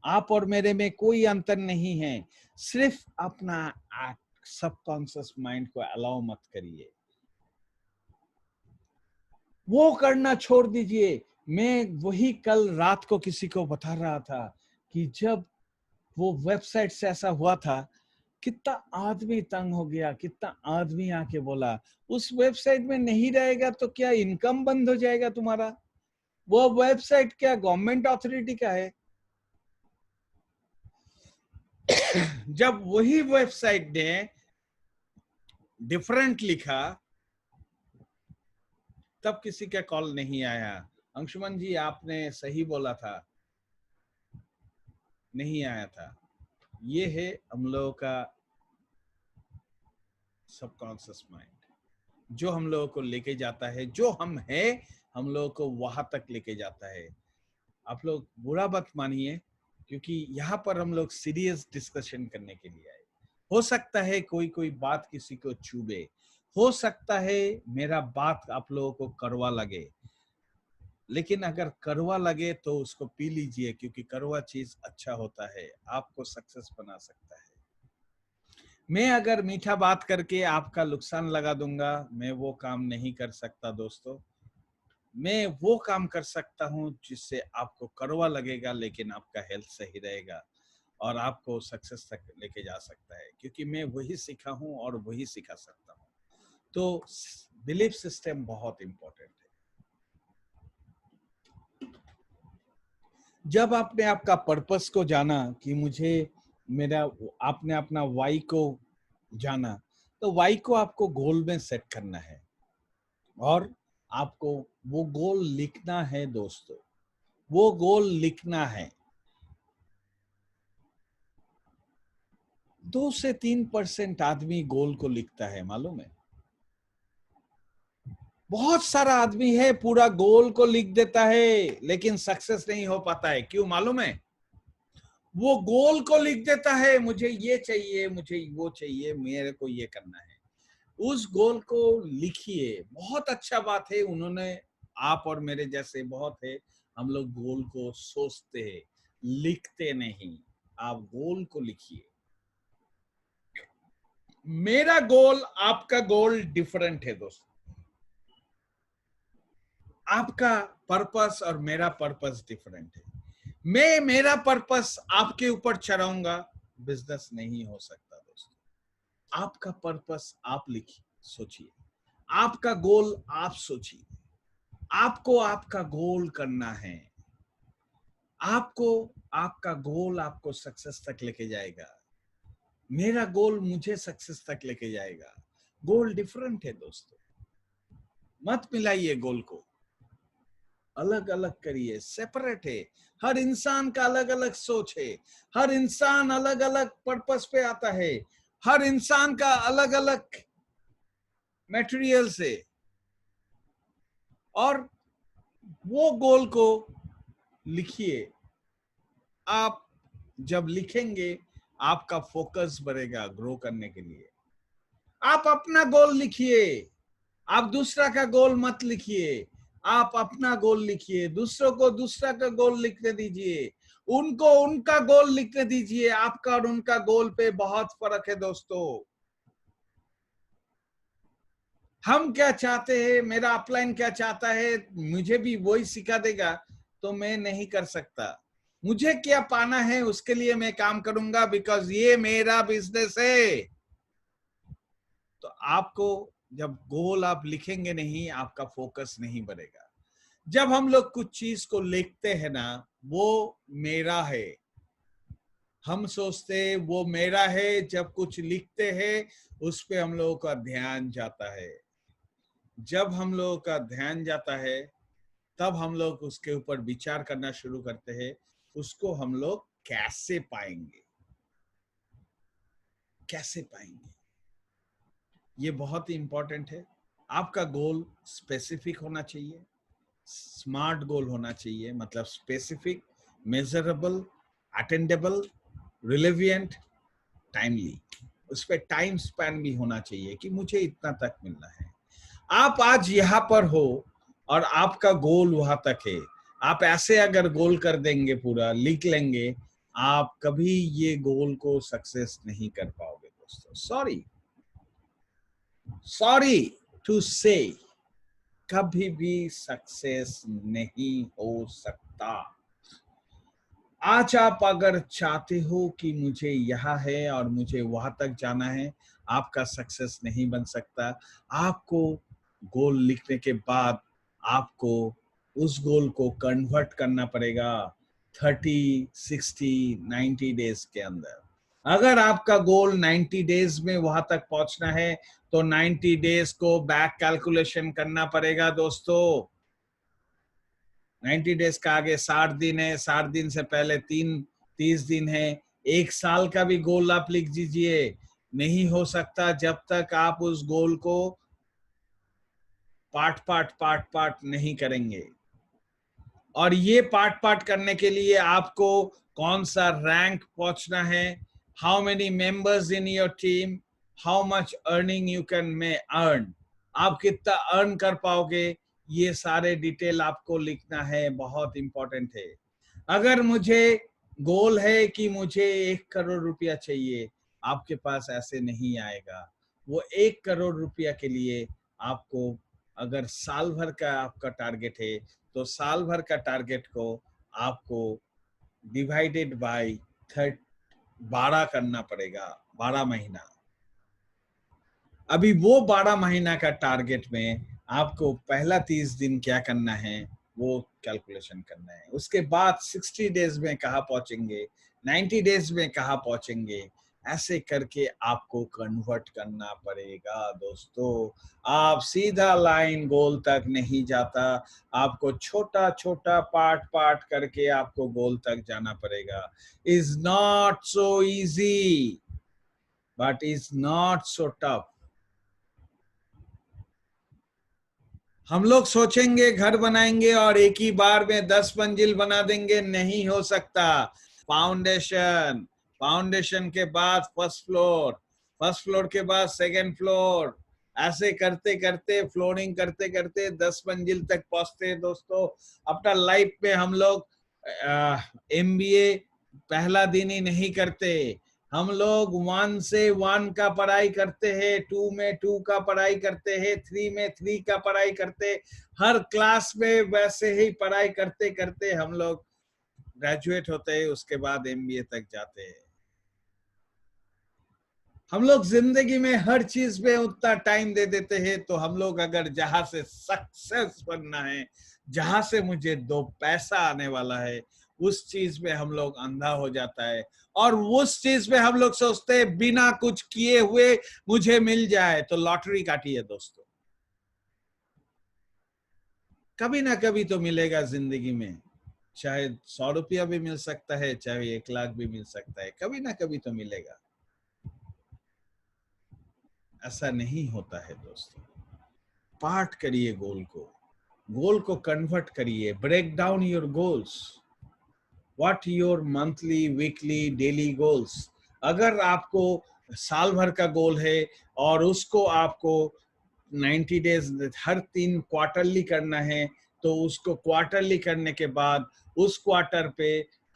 आप और मेरे में कोई अंतर नहीं है, सिर्फ अपना सबकॉन्शियस माइंड को अलाउ मत करिए, वो करना छोड़ दीजिए। मैं वही कल रात को किसी को बता रहा था कि जब वो वेबसाइट से ऐसा हुआ था, कितना आदमी तंग हो गया, कितना आदमी आके बोला उस वेबसाइट में नहीं रहेगा तो क्या इनकम बंद हो जाएगा तुम्हारा? वो वेबसाइट क्या गवर्नमेंट अथॉरिटी का है? जब वही वेबसाइट ने डिफरेंट लिखा, तब किसी का कॉल नहीं आया। अंशुमन जी आपने सही बोला था, नहीं आया था। ये है हम लोगों का सबकॉन्शियस माइंड, जो हम लोगों को लेके जाता है, जो हम हैं हम लोगों को वहां तक लेके जाता है। आप लोग बुरा मत मानिए, क्योंकि यहाँ पर हम लोग सीरियस डिस्कशन करने के लिए आए। हो सकता है कोई कोई बात किसी को चुभे, हो सकता है मेरा बात आप लोगों को कड़वा लगे, लेकिन अगर कड़वा लगे तो उसको पी लीजिए, क्योंकि कड़वा चीज अच्छा होता है, आपको सक्सेस बना सकता है। मैं अगर मीठा बात करके आपका नुकसान लगा दूंगा, मैं वो काम नहीं कर सकता दोस्तों। मैं वो काम कर सकता हूं जिससे आपको कड़वा लगेगा, लेकिन आपका हेल्थ सही रहेगा और आपको सक्सेस तक लेके जा सकता है, क्योंकि मैं वही सीखा हूं और वही सिखा सकता हूं। तो बिलीफ सिस्टम बहुत इंपॉर्टेंट है। जब आपने आपका पर्पस को जाना कि मुझे मेरा, आपने अपना वाई को जाना, तो वाई को आपको गोल में सेट करना है और आपको वो गोल लिखना है दोस्तों, वो गोल लिखना है। 2 से 3% आदमी गोल को लिखता है, मालूम है? बहुत सारा आदमी है पूरा गोल को लिख देता है लेकिन सक्सेस नहीं हो पाता है। क्यों मालूम है? वो गोल को लिख देता है, मुझे ये चाहिए, मुझे वो चाहिए, मेरे को ये करना है। उस गोल को लिखिए। बहुत अच्छा बात है, उन्होंने, आप और मेरे जैसे बहुत है, हम लोग गोल को सोचते हैं, लिखते नहीं। आप गोल को लिखिए। मेरा गोल आपका गोल डिफरेंट है दोस्तों। आपका पर्पस और मेरा पर्पस डिफरेंट है। मैं मेरा पर्पस आपके ऊपर चढ़ाऊंगा, बिजनेस नहीं हो सकता दोस्तों। आपका पर्पस आप लिखिए, सोचिए। आपका गोल आप सोचिए। आपको आपका गोल करना है। आपको आपका गोल आपको सक्सेस तक लेके जाएगा। मेरा गोल मुझे सक्सेस तक लेके जाएगा। गोल डिफरेंट है दोस्तों। मत मिलाइए गोल को, अलग अलग करिए, सेपरेट है। हर इंसान का अलग अलग सोच है। हर इंसान अलग अलग पर्पस पे आता है। हर इंसान का अलग अलग मटेरियल से, और वो गोल को लिखिए। आप जब लिखेंगे आपका फोकस बढ़ेगा ग्रो करने के लिए। आप अपना गोल लिखिए, आप दूसरा का गोल मत लिखिए। आप अपना गोल लिखिए, दूसरों को दूसरा का गोल लिखने दीजिए, उनको उनका गोल लिखने दीजिए। आपका और उनका गोल पे बहुत फर्क है दोस्तों। हम क्या चाहते हैं, मेरा अपलाइन क्या चाहता है, मुझे भी वही सिखा देगा तो मैं नहीं कर सकता। मुझे क्या पाना है उसके लिए मैं काम करूंगा, बिकॉज ये मेरा बिजनेस है। तो आपको जब गोल आप लिखेंगे नहीं, आपका फोकस नहीं बढ़ेगा। जब हम लोग कुछ चीज को लिखते हैं ना, वो मेरा है, हम सोचते हैं वो मेरा है। जब कुछ लिखते हैं उस पे हम लोगों का ध्यान जाता है। जब हम लोगों का ध्यान जाता है तब हम लोग उसके ऊपर विचार करना शुरू करते हैं, उसको हम लोग कैसे पाएंगे, कैसे पाएंगे। ये बहुत ही इंपॉर्टेंट है। आपका गोल स्पेसिफिक होना चाहिए, स्मार्ट गोल होना चाहिए, मतलब स्पेसिफिक, मेजरेबल, अटेंडेबल, रिलेवेंट, टाइमली। उस पर टाइम स्पैन भी होना चाहिए कि मुझे इतना तक मिलना है। आप आज यहाँ पर हो और आपका गोल वहां तक है। आप ऐसे अगर गोल कर देंगे, पूरा लिख लेंगे, आप कभी ये गोल को सक्सेस नहीं कर पाओगे दोस्तों। सॉरी टू से, कभी भी सक्सेस नहीं हो सकता। आज आप अगर चाहते हो कि मुझे यहाँ है और मुझे वहां तक जाना है, आपका सक्सेस नहीं बन सकता। आपको गोल लिखने के बाद आपको उस गोल को कन्वर्ट करना पड़ेगा 30, 60, 90 डेज के अंदर। अगर आपका गोल 90 डेज में वहां तक पहुंचना है तो 90 डेज को बैक कैलकुलेशन करना पड़ेगा दोस्तों। 90 डेज का आगे 60 दिन है, 60 दिन से पहले 30 दिन है। 1 साल का भी गोल आप लिख दीजिए, नहीं हो सकता जब तक आप उस गोल को पार्ट नहीं करेंगे। और ये पार्ट करने के लिए आपको कौन सा रैंक पहुंचना है, how many members in your team, how much earning you can may earn, आप कितना अर्न कर पाओगे, ये सारे डिटेल आपको लिखना है। बहुत इंपॉर्टेंट है। अगर मुझे गोल है कि मुझे 1 करोड़ रुपया चाहिए, आपके पास ऐसे नहीं आएगा। वो 1 करोड़ रुपया के लिए आपको, अगर साल भर का आपका टारगेट है तो साल भर का टारगेट को आपको डिवाइडेड बाय 12 करना पड़ेगा, 12 महीना। अभी वो 12 महीना का टारगेट में आपको पहला 30 दिन क्या करना है वो कैलकुलेशन करना है। उसके बाद 60 डेज में कहाँ पहुंचेंगे, 90 डेज में कहाँ पहुंचेंगे, ऐसे करके आपको कन्वर्ट करना पड़ेगा दोस्तों। आप सीधा लाइन गोल तक नहीं जाता, आपको छोटा छोटा पार्ट करके आपको गोल तक जाना पड़ेगा। Is not so easy but is not so tough. हम लोग सोचेंगे घर बनाएंगे और एक ही बार में 10 मंजिल बना देंगे, नहीं हो सकता। फाउंडेशन, फाउंडेशन के बाद फर्स्ट फ्लोर, फर्स्ट फ्लोर के बाद सेकंड फ्लोर, ऐसे करते करते फ्लोरिंग करते करते 10 मंजिल तक पहुंचते हैं दोस्तों। अपना लाइफ में हम लोग MBA पहला दिन ही नहीं करते, हम लोग 1 से 1 का पढ़ाई करते हैं, 2 में 2 का पढ़ाई करते हैं, 3 में 3 का पढ़ाई करते, हर क्लास में वैसे ही पढ़ाई करते करते हम लोग ग्रेजुएट होते हैं, उसके बाद MBA तक जाते हैं। हम लोग जिंदगी में हर चीज में उतना टाइम दे देते हैं। तो हम लोग अगर जहां से सक्सेस बनना है, जहां से मुझे 2 पैसा आने वाला है, उस चीज में हम लोग अंधा हो जाता है और उस चीज में हम लोग सोचते हैं बिना कुछ किए हुए मुझे मिल जाए। तो लॉटरी काटी है दोस्तों, कभी ना कभी तो मिलेगा जिंदगी में, चाहे 100 रुपया भी मिल सकता है, चाहे 1 लाख भी मिल सकता है, कभी ना कभी तो मिलेगा। ऐसा नहीं होता है दोस्तों। पार्ट करिए गोल को कन्वर्ट करिए, break down your goals. What your monthly, weekly, daily goals. अगर आपको साल भर का गोल है और उसको आपको 90 डेज हर 3 क्वार्टरली करना है, तो उसको क्वार्टरली करने के बाद उस क्वार्टर पे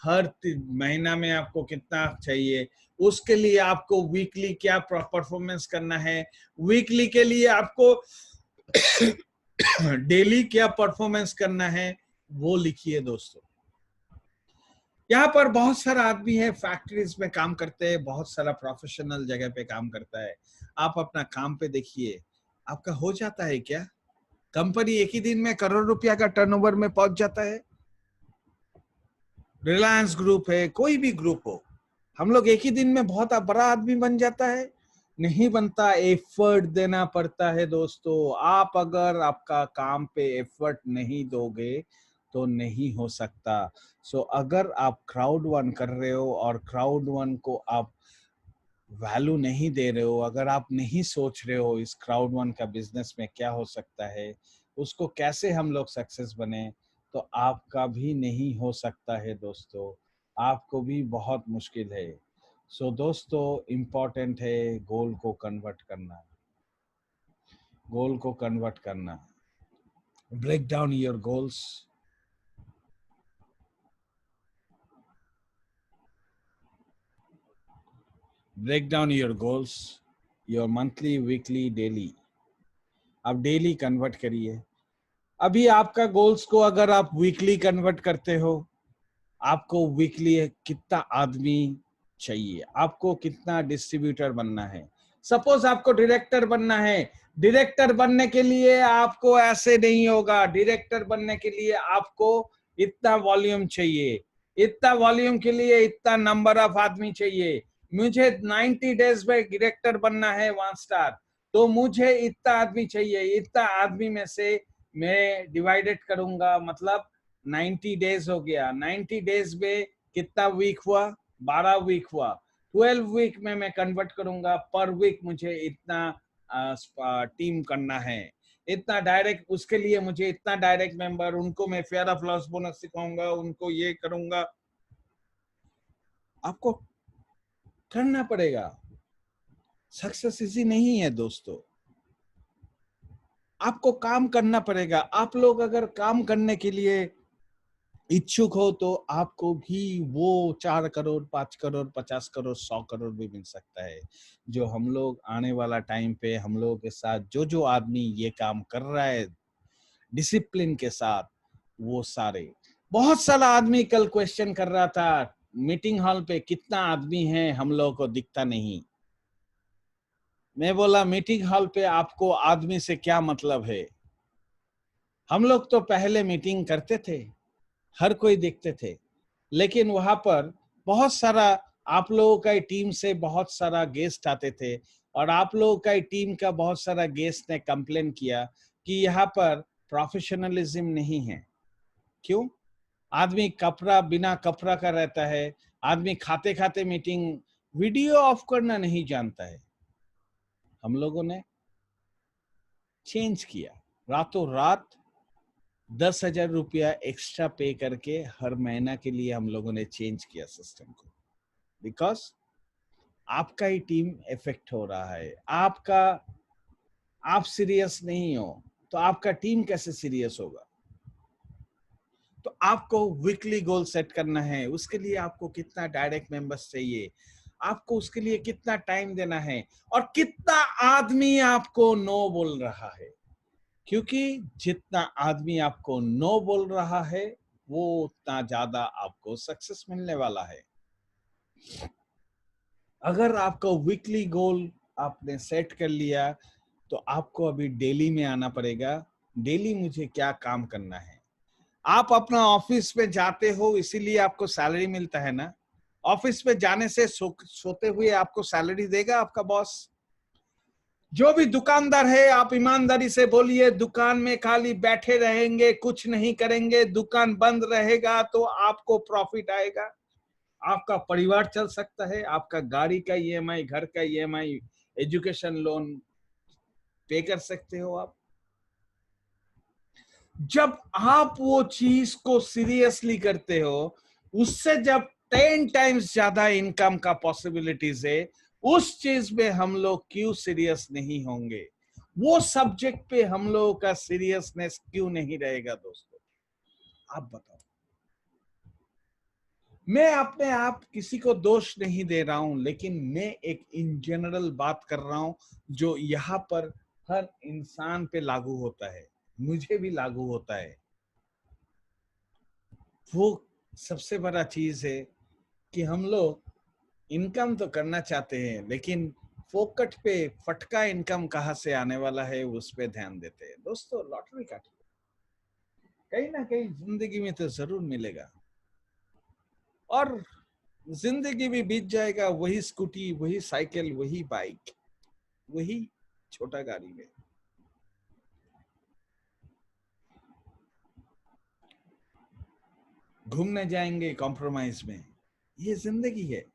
हर महीना में आपको कितना चाहिए, उसके लिए आपको वीकली क्या परफॉर्मेंस करना है, वीकली के लिए आपको डेली क्या परफॉर्मेंस करना है, वो लिखिए दोस्तों। यहाँ पर बहुत सारा आदमी है, फैक्ट्रीज में काम करते हैं, बहुत सारा प्रोफेशनल जगह पे काम करता है। आप अपना काम पे देखिए, आपका हो जाता है क्या? कंपनी एक ही दिन में करोड़ रुपया का टर्नओवर में पहुंच जाता है। रिलायंस ग्रुप है, कोई भी ग्रुप हो, हम लोग एक ही दिन में बहुत बड़ा आदमी बन जाता है? नहीं बनता, एफर्ट देना पड़ता है दोस्तों। आप अगर आपका काम पे एफर्ट नहीं दोगे तो नहीं हो सकता। सो अगर आप क्राउड वन कर रहे हो और क्राउड वन को आप वैल्यू नहीं दे रहे हो, अगर आप नहीं सोच रहे हो इस क्राउड वन का बिजनेस में क्या हो सकता है, उसको कैसे हम लोग सक्सेस बने, तो आपका भी नहीं हो सकता है दोस्तों, आपको भी बहुत मुश्किल है। सो दोस्तों, इम्पोर्टेंट है गोल को कन्वर्ट करना, गोल को कन्वर्ट करना। Break down your goals, break down your goals, your monthly, weekly, daily. आप डेली कन्वर्ट करिए। अभी आपका गोल्स को अगर आप वीकली कन्वर्ट करते हो, आपको वीकली कितना आदमी चाहिए, आपको कितना डिस्ट्रीब्यूटर बनना है। सपोज आपको डायरेक्टर बनना है, डायरेक्टर बनने के लिए आपको ऐसे नहीं होगा, डायरेक्टर बनने के लिए आपको इतना वॉल्यूम चाहिए, इतना वॉल्यूम के लिए इतना नंबर ऑफ आदमी चाहिए। मुझे 90 डेज में डायरेक्टर बनना है 1 स्टार, तो मुझे इतना आदमी चाहिए, इतना आदमी में से मैं डिवाइडेड करूंगा, मतलब 90 डेज हो गया। 90 डेज में कितना वीक हुआ? 12 वीक हुआ। 12 वीक में मैं कन्वर्ट करूंगा, पर वीक मुझे इतना टीम करना है, इतना डायरेक्ट, उसके लिए मुझे इतना डायरेक्ट मेंबर, उनको मैं फेयर ऑफ लॉस बोनस सिखाऊंगा, उनको ये करूंगा। आपको करना पड़ेगा। सक्सेस इजी नहीं है दोस्तों, आपको काम करना पड़ेगा। आप लोग अगर काम करने के लिए इच्छुक हो तो आपको भी वो 4 करोड़, 5 करोड़, 50 करोड़, 100 करोड़ भी मिल सकता है। जो हम लोग आने वाला टाइम पे हम लोगों के साथ जो आदमी ये काम कर रहा है डिसिप्लिन के साथ, वो सारे, बहुत सारा आदमी कल क्वेश्चन कर रहा था मीटिंग हॉल पे, कितना आदमी है हम लोगों को दिखता नहीं। मैं बोला मीटिंग हॉल पे आपको आदमी से क्या मतलब है? हम लोग तो पहले मीटिंग करते थे, हर कोई देखते थे, लेकिन वहां पर बहुत सारा आप लोगों का टीम से बहुत सारा गेस्ट आते थे और आप लोगों का टीम का बहुत सारा गेस्ट ने कंप्लेन किया कि यहाँ पर प्रोफेशनलिज्म नहीं है। क्यों? आदमी कपड़ा बिना कपड़ा का रहता है, आदमी खाते खाते मीटिंग वीडियो ऑफ करना नहीं जानता है। हम लोगों ने चेंज किया, रातों रात 10,000 रुपया एक्स्ट्रा पे करके हर महीना के लिए हम लोगों ने चेंज किया सिस्टम को। बिकॉज आपका ही टीम इफेक्ट हो रहा है, आप सीरियस नहीं हो तो आपका टीम कैसे सीरियस होगा? तो आपको वीकली गोल सेट करना है, उसके लिए आपको कितना डायरेक्ट मेंबर्स चाहिए, आपको उसके लिए कितना टाइम देना है और कितना आदमी आपको नो बोल रहा है। क्योंकि जितना आदमी आपको नो बोल रहा है वो उतना ज्यादा आपको सक्सेस मिलने वाला है। अगर आपका वीकली गोल आपने सेट कर लिया तो आपको अभी डेली में आना पड़ेगा। डेली मुझे क्या काम करना है? आप अपना ऑफिस में जाते हो इसीलिए आपको सैलरी मिलता है ना। ऑफिस में जाने से सोते हुए आपको सैलरी देगा आपका बॉस। जो भी दुकानदार है, आप ईमानदारी से बोलिए, दुकान में खाली बैठे रहेंगे, कुछ नहीं करेंगे, दुकान बंद रहेगा तो आपको प्रॉफिट आएगा, आपका परिवार चल सकता है, आपका गाड़ी का ईएमआई, घर का ईएमआई, एजुकेशन लोन पे कर सकते हो आप। जब आप वो चीज को सीरियसली करते हो, उससे जब 10 टाइम्स ज्यादा इनकम का पॉसिबिलिटीज है, उस चीज में हम लोग क्यों सीरियस नहीं होंगे? वो सब्जेक्ट पे हम लोगों का सीरियसनेस क्यों नहीं रहेगा? दोस्तों आप बताओ। मैं अपने आप किसी को दोष नहीं दे रहा हूं, लेकिन मैं एक इन जनरल बात कर रहा हूं जो यहाँ पर हर इंसान पे लागू होता है, मुझे भी लागू होता है। वो सबसे बड़ा चीज है कि हम लोग इनकम तो करना चाहते हैं, लेकिन फोकट पे फटका इनकम कहाँ से आने वाला है उस पे ध्यान देते हैं। दोस्तों लॉटरी काटिए, कहीं ना कहीं जिंदगी में तो जरूर मिलेगा और जिंदगी भी बीत जाएगा, वही स्कूटी, वही साइकिल, वही बाइक, वही छोटा गाड़ी में। घूमने जाएंगे कॉम्प्रोमाइज में, ये जिंदगी है।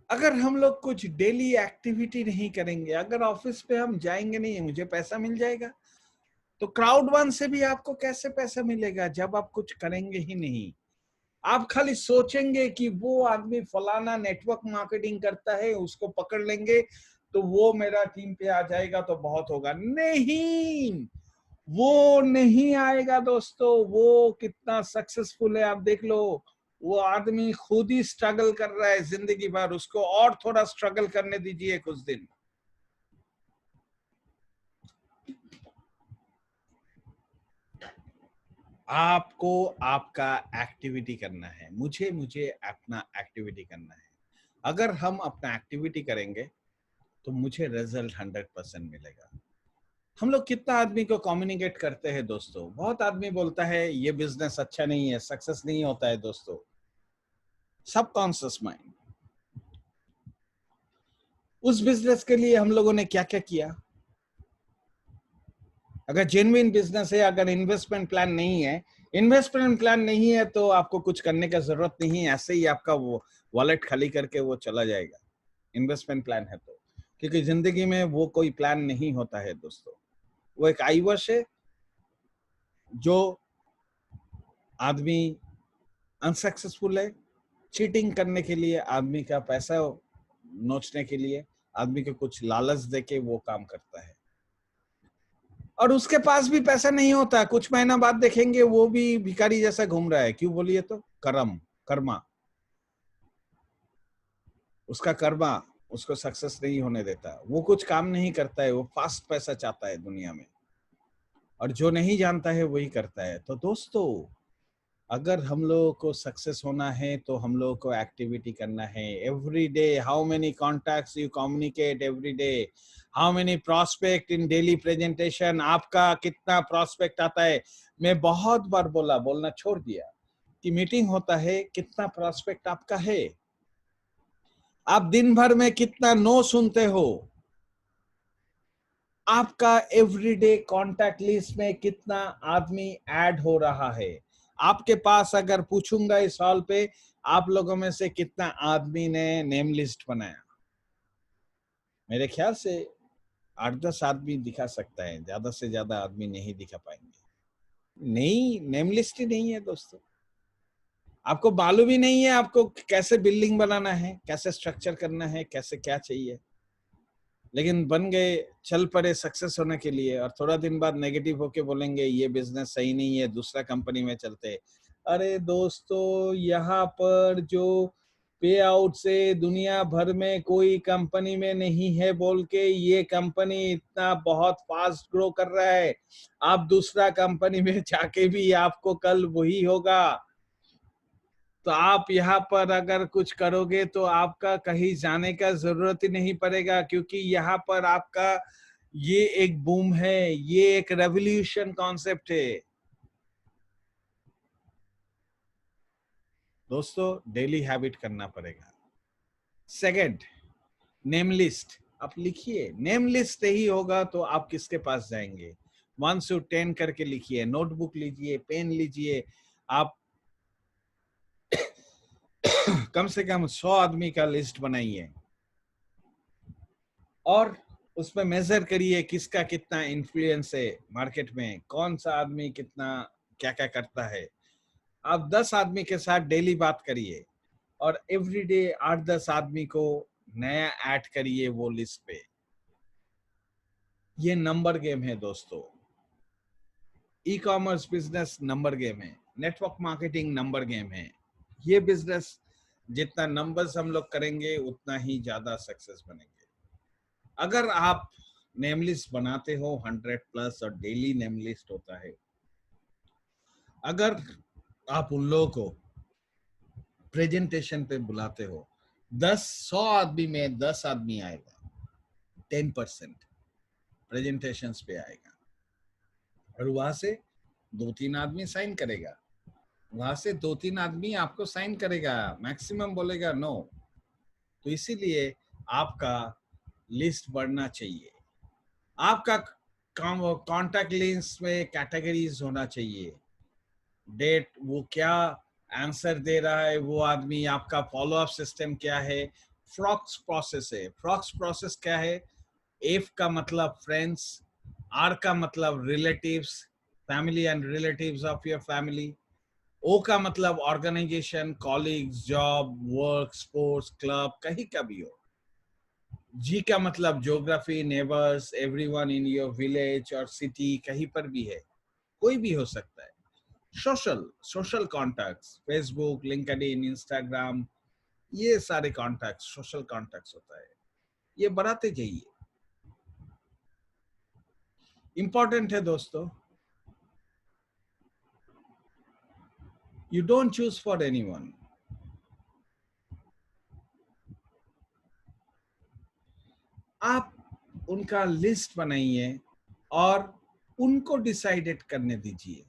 अगर हम लोग कुछ डेली एक्टिविटी नहीं करेंगे, अगर ऑफिस पे हम जाएंगे नहीं, मुझे पैसा मिल जाएगा, तो क्राउड वन से भी आपको कैसे पैसा मिलेगा जब आप कुछ करेंगे ही नहीं? आप खाली सोचेंगे कि वो आदमी फलाना नेटवर्क मार्केटिंग करता है, उसको पकड़ लेंगे तो वो मेरा टीम पे आ जाएगा तो बहुत होगा। नहीं, वो नहीं आएगा दोस्तों। वो कितना सक्सेसफुल है आप देख लो। वो आदमी खुद ही स्ट्रगल कर रहा है जिंदगी भर, उसको और थोड़ा स्ट्रगल करने दीजिए कुछ दिन। आपको आपका एक्टिविटी करना है, मुझे अपना एक्टिविटी करना है। अगर हम अपना एक्टिविटी करेंगे तो मुझे रिजल्ट 100% मिलेगा। हम लोग कितना आदमी को कम्युनिकेट करते हैं दोस्तों? बहुत आदमी बोलता है ये बिजनेस अच्छा नहीं है, सक्सेस नहीं होता है। दोस्तों सबकॉन्शियस माइंड, उस बिजनेस के लिए हम लोगों ने क्या क्या किया? अगर जेन्युइन बिजनेस है, अगर इन्वेस्टमेंट प्लान नहीं है, इन्वेस्टमेंट प्लान नहीं है तो आपको कुछ करने का जरूरत नहीं है, ऐसे ही आपका वो वॉलेट खाली करके वो चला जाएगा। इन्वेस्टमेंट प्लान है तो, क्योंकि जिंदगी में वो कोई प्लान नहीं होता है दोस्तों। वो एक आईवश है जो आदमी अनसक्सेसफुल है, चीटिंग करने के लिए, आदमी का पैसा नोचने के लिए, आदमी को कुछ लालच देके वो काम करता है और उसके पास भी पैसा नहीं होता। कुछ महीना बाद देखेंगे वो भी भिखारी जैसा घूम रहा है। क्यों बोलिए तो? कर्मा, उसका कर्मा उसको सक्सेस नहीं होने देता। वो कुछ काम नहीं करता है, वो फास्ट पैसा चाहता है दुनिया में, और जो नहीं जानता है वही करता है। तो दोस्तों अगर हम लोगों को सक्सेस होना है तो हम लोगों को एक्टिविटी करना है every day. How many contacts you communicate every day, how many prospect in daily presentation, आपका कितना प्रॉस्पेक्ट आता है? मैं बहुत बार बोलना छोड़ दिया की मीटिंग होता है, कितना प्रॉस्पेक्ट आपका है, आप दिन भर में कितना नो सुनते हो, आपका एवरीडे कॉन्टैक्ट लिस्ट में कितना आदमी ऐड हो रहा है। आपके पास अगर पूछूंगा इस हॉल पे, आप लोगों में से कितना आदमी ने नेम लिस्ट बनाया? मेरे ख्याल से 8-10 आदमी दिखा सकता है, ज्यादा से ज्यादा आदमी नहीं दिखा पाएंगे। नहीं, नेम लिस्ट ही नहीं है दोस्तों। आपको मालूम ही नहीं है आपको कैसे बिल्डिंग बनाना है, कैसे स्ट्रक्चर करना है, कैसे क्या चाहिए, लेकिन बन गए, चल पड़े सक्सेस होने के लिए, और थोड़ा दिन बाद नेगेटिव होके बोलेंगे ये बिजनेस सही नहीं है, दूसरा कंपनी में चलते। अरे दोस्तों, यहाँ पर जो पे आउट से दुनिया भर में कोई कंपनी में नहीं है बोल के ये कंपनी इतना बहुत फास्ट ग्रो कर रहा है, आप दूसरा कंपनी में जाके भी आपको कल वही होगा। तो आप यहाँ पर अगर कुछ करोगे तो आपका कहीं जाने का जरूरत ही नहीं पड़ेगा, क्योंकि यहाँ पर आपका ये एक बूम है, ये एक रेवोल्यूशन कॉन्सेप्ट है दोस्तों। डेली हैबिट करना पड़ेगा। Second, name list. आप लिखिए, नेम लिस्ट ही होगा तो आप किसके पास जाएंगे? 1 से 10 करके लिखिए, नोटबुक लीजिए, पेन लीजिए, आप कम से कम 100 आदमी का लिस्ट बनाइए और उसमें मेजर करिए किसका कितना इन्फ्लुएंस है मार्केट में, कौन सा आदमी कितना क्या क्या करता है। आप 10 आदमी के साथ डेली बात करिए और एवरीडे 8-10 आदमी को नया ऐड करिए वो लिस्ट पे। ये नंबर गेम है दोस्तों। E commerce business number game है, नेटवर्क मार्केटिंग नंबर गेम है। ये बिजनेस जितना नंबर्स हम लोग करेंगे उतना ही ज्यादा सक्सेस बनेंगे। अगर आप नेम लिस्ट बनाते हो 100+ और डेली नेम लिस्ट होता है, अगर आप उन लोगों को प्रेजेंटेशन पे बुलाते हो, 100 आदमी में 10 आदमी आएगा, 10% प्रेजेंटेशंस पे आएगा, और वहां से 2-3 आदमी साइन करेगा, वहां से 2-3 आदमी आपको साइन करेगा, मैक्सिमम बोलेगा नो। तो इसीलिए आपका लिस्ट बढ़ना चाहिए। आपका कॉन्टैक्ट लिस्ट में कैटेगरीज होना चाहिए, डेट, वो क्या आंसर दे रहा है वो आदमी, आपका फॉलो अप सिस्टम क्या है, फ्रॉक्स प्रोसेस है। फ्रॉक्स प्रोसेस क्या है? एफ का मतलब फ्रेंड्स, आर का मतलब relatives, family and relatives of your family, O का मतलब organisation, colleagues, job, work, sports, club, कहीं का भी हो, जी का मतलब geography, neighbours, everyone in your village और सिटी, कहीं पर भी है, कोई भी हो सकता है। Social contacts, Facebook, LinkedIn, Instagram, ये सारे कॉन्टैक्ट्स सोशल कॉन्टैक्ट्स होता है। ये बढ़ाते जाइए, इंपॉर्टेंट है दोस्तों। You don't choose for anyone. आप उनका लिस्ट बनाइए और उनको डिसाइडेड करने दीजिए,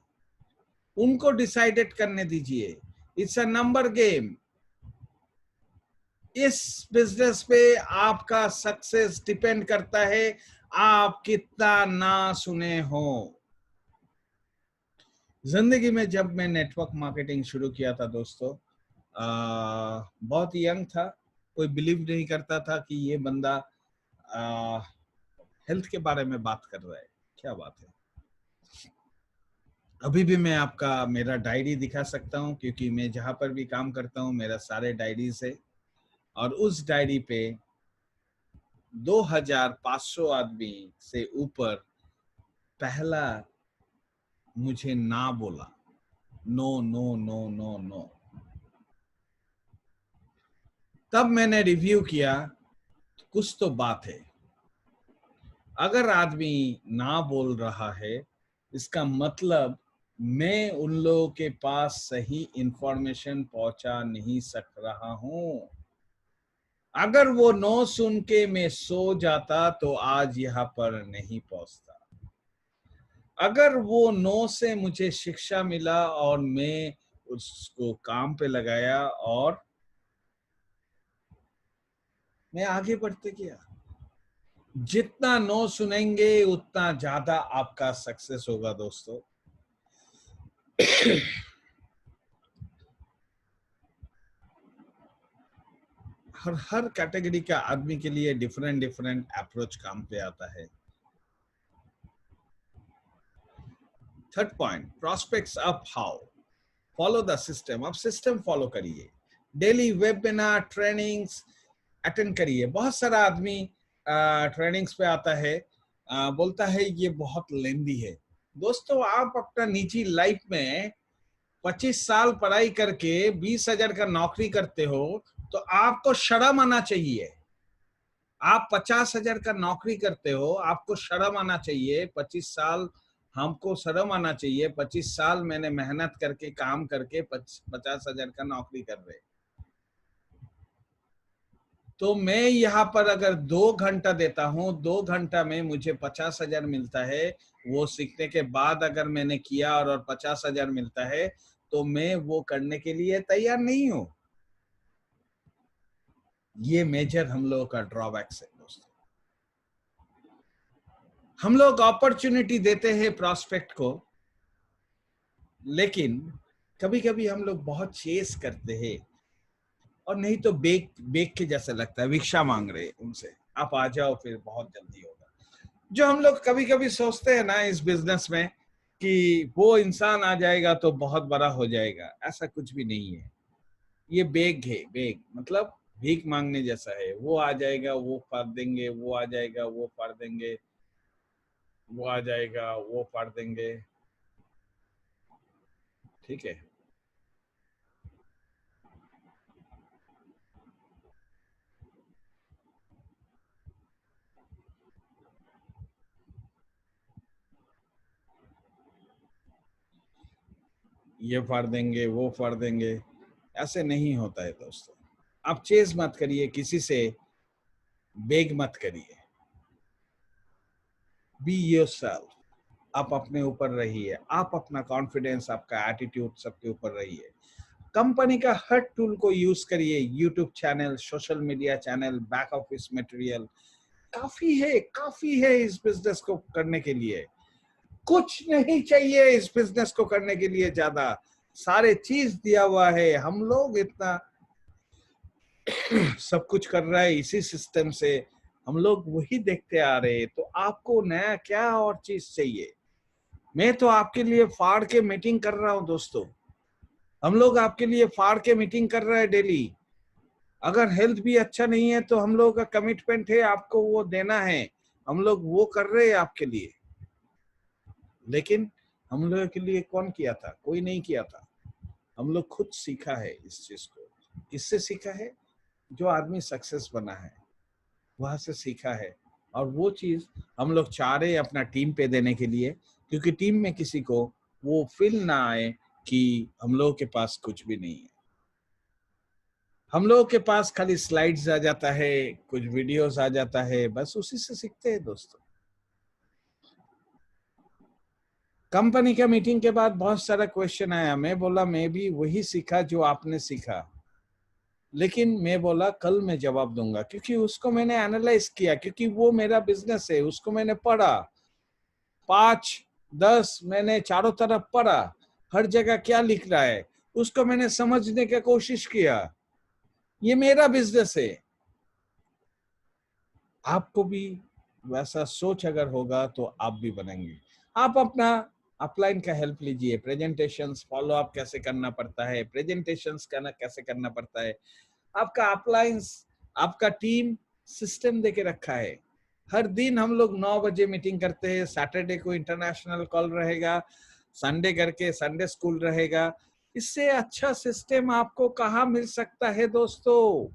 उनको डिसाइडेड करने दीजिए। It's a number game. इस बिजनेस पे आपका सक्सेस डिपेंड करता है आप कितना ना सुने हो। जिंदगी में जब मैं नेटवर्क मार्केटिंग शुरू किया था दोस्तों, बहुत यंग था, कोई बिलीव नहीं करता था कि ये बंदा हेल्थ के बारे में बात कर रहा है, क्या बात है। अभी भी मैं आपका मेरा डायरी दिखा सकता हूँ, क्योंकि मैं जहां पर भी काम करता हूँ मेरा सारे डायरीज है, और उस डायरी पे 2500 आदमी से ऊपर पहला मुझे ना बोला, no no no no no. तब मैंने रिव्यू किया, कुछ तो बात है। अगर आदमी ना बोल रहा है, इसका मतलब मैं उन लोगों के पास सही इंफॉर्मेशन पहुंचा नहीं सक रहा हूं। अगर वो नो सुन के मैं सो जाता तो आज यहाँ पर नहीं पहुंचता। अगर वो नो से मुझे शिक्षा मिला और मैं उसको काम पे लगाया और मैं आगे बढ़ते गया। जितना नो सुनेंगे उतना ज्यादा आपका सक्सेस होगा दोस्तों। हर कैटेगरी का आदमी के लिए डिफरेंट डिफरेंट अप्रोच काम पे आता है। Third point, prospects up how, follow the system. आप सिस्टम फॉलो करिए, डेली वेबिनार ट्रेनिंग्स अटेंड करिए। बहुत सारा आदमी ट्रेनिंग्स पे आता है, बोलता है ये बहुत लेंदी है। दोस्तों, आप अपना निजी लाइफ में 25 साल पढ़ाई करके 20,000 का नौकरी करते हो तो आपको शर्म आना चाहिए। आप 50,000 का नौकरी करते हो, आपको शर्म आना चाहिए। 25 साल हमको शर्म आना चाहिए। 25 साल मैंने मेहनत करके काम करके 50,000 का नौकरी कर रहे, तो मैं यहाँ पर अगर 2 घंटा देता हूँ, 2 घंटा में मुझे 50,000 मिलता है। वो सीखने के बाद अगर मैंने किया और 50,000 मिलता है तो मैं वो करने के लिए तैयार नहीं हूं। ये मेजर हम लोगों का ड्रॉबैक्स है दोस्तों। हम लोग अपॉर्चुनिटी देते हैं प्रॉस्पेक्ट को, लेकिन कभी कभी हम लोग बहुत चेस करते हैं और नहीं तो बेक बेक के जैसा लगता है, भिक्षा मांग रहे उनसे, आप आ जाओ फिर बहुत जल्दी होगा। जो हम लोग कभी कभी सोचते हैं ना इस बिजनेस में कि वो इंसान आ जाएगा तो बहुत बड़ा हो जाएगा, ऐसा कुछ भी नहीं है। ये बेग है, बेग मतलब भीख मांगने जैसा है। वो आ जाएगा वो फाड़ देंगे, वो आ जाएगा वो फाड़ देंगे, वो आ जाएगा वो फाड़ देंगे, ठीक है। ये फाड़ देंगे वो फाड़ देंगे, ऐसे नहीं होता है दोस्तों। आप चेज मत करिए किसी से, बेग मत करिए। बी योरसेल्फ, आप अपने ऊपर रहिए, आप अपना कॉन्फिडेंस, आपका एटीट्यूड सबके ऊपर रहिए। कंपनी का हर टूल को यूज करिए, YouTube channel, social media channel, back office material, काफी है इस बिजनेस को करने के लिए। कुछ नहीं चाहिए इस बिजनेस को करने के लिए ज्यादा, सारे चीज दिया हुआ है। हम लोग इतना सब कुछ कर रहा है इसी सिस्टम से, हम लोग वही देखते आ रहे हैं। तो आपको नया क्या और चीज चाहिए? मैं तो आपके लिए फाड़ के मीटिंग कर रहा हूं दोस्तों। हम लोग आपके लिए फाड़ के मीटिंग कर रहे हैं डेली। अगर हेल्थ भी अच्छा नहीं है तो हम लोग का कमिटमेंट है आपको वो देना है, हम लोग वो कर रहे हैं आपके लिए। लेकिन हम लोगों के लिए कौन किया था? कोई नहीं किया था। हम लोग खुद सीखा है इस चीज को। किससे सीखा है? जो आदमी सक्सेस बना है वहां से सीखा है। और वो चीज हम लोग चाह रहे हैं अपना टीम पे देने के लिए, क्योंकि टीम में किसी को वो फील ना आए कि हम लोगों के पास कुछ भी नहीं है। हम लोगों के पास खाली स्लाइड्स आ जाता है, कुछ वीडियोस आ जाता है, बस उसी से सीखते हैं दोस्तों। कंपनी का मीटिंग के बाद बहुत सारा क्वेश्चन आया। मैं बोला मैं भी वही सीखा जो आपने सीखा, लेकिन मैं बोला कल मैं जवाब दूंगा, क्योंकि उसको मैंने एनालाइज किया, क्योंकि वो मेरा बिजनेस है। उसको मैंने पढ़ा, 5-10 मैंने चारों तरफ पढ़ा, हर जगह क्या लिख रहा है उसको मैंने समझने की कोशिश किया। ये मेरा बिजनेस है। आपको भी वैसा सोच अगर होगा तो आप भी बनेंगे। आप अपना अपलाइन का हेल्प लीजिए, प्रेजेंटेशंस फॉलो अप कैसे करना पड़ता है, प्रेजेंटेशंस करना कैसे करना पड़ता है। आपका अपलाइंस, आपका टीम सिस्टम देके रखा है। हर दिन हम लोग 9 बजे मीटिंग करते हैं। सैटरडे को इंटरनेशनल कॉल रहेगा, संडे करके संडे स्कूल रहेगा। इससे अच्छा सिस्टम आपको कहाँ मिल सकता है दोस्तों,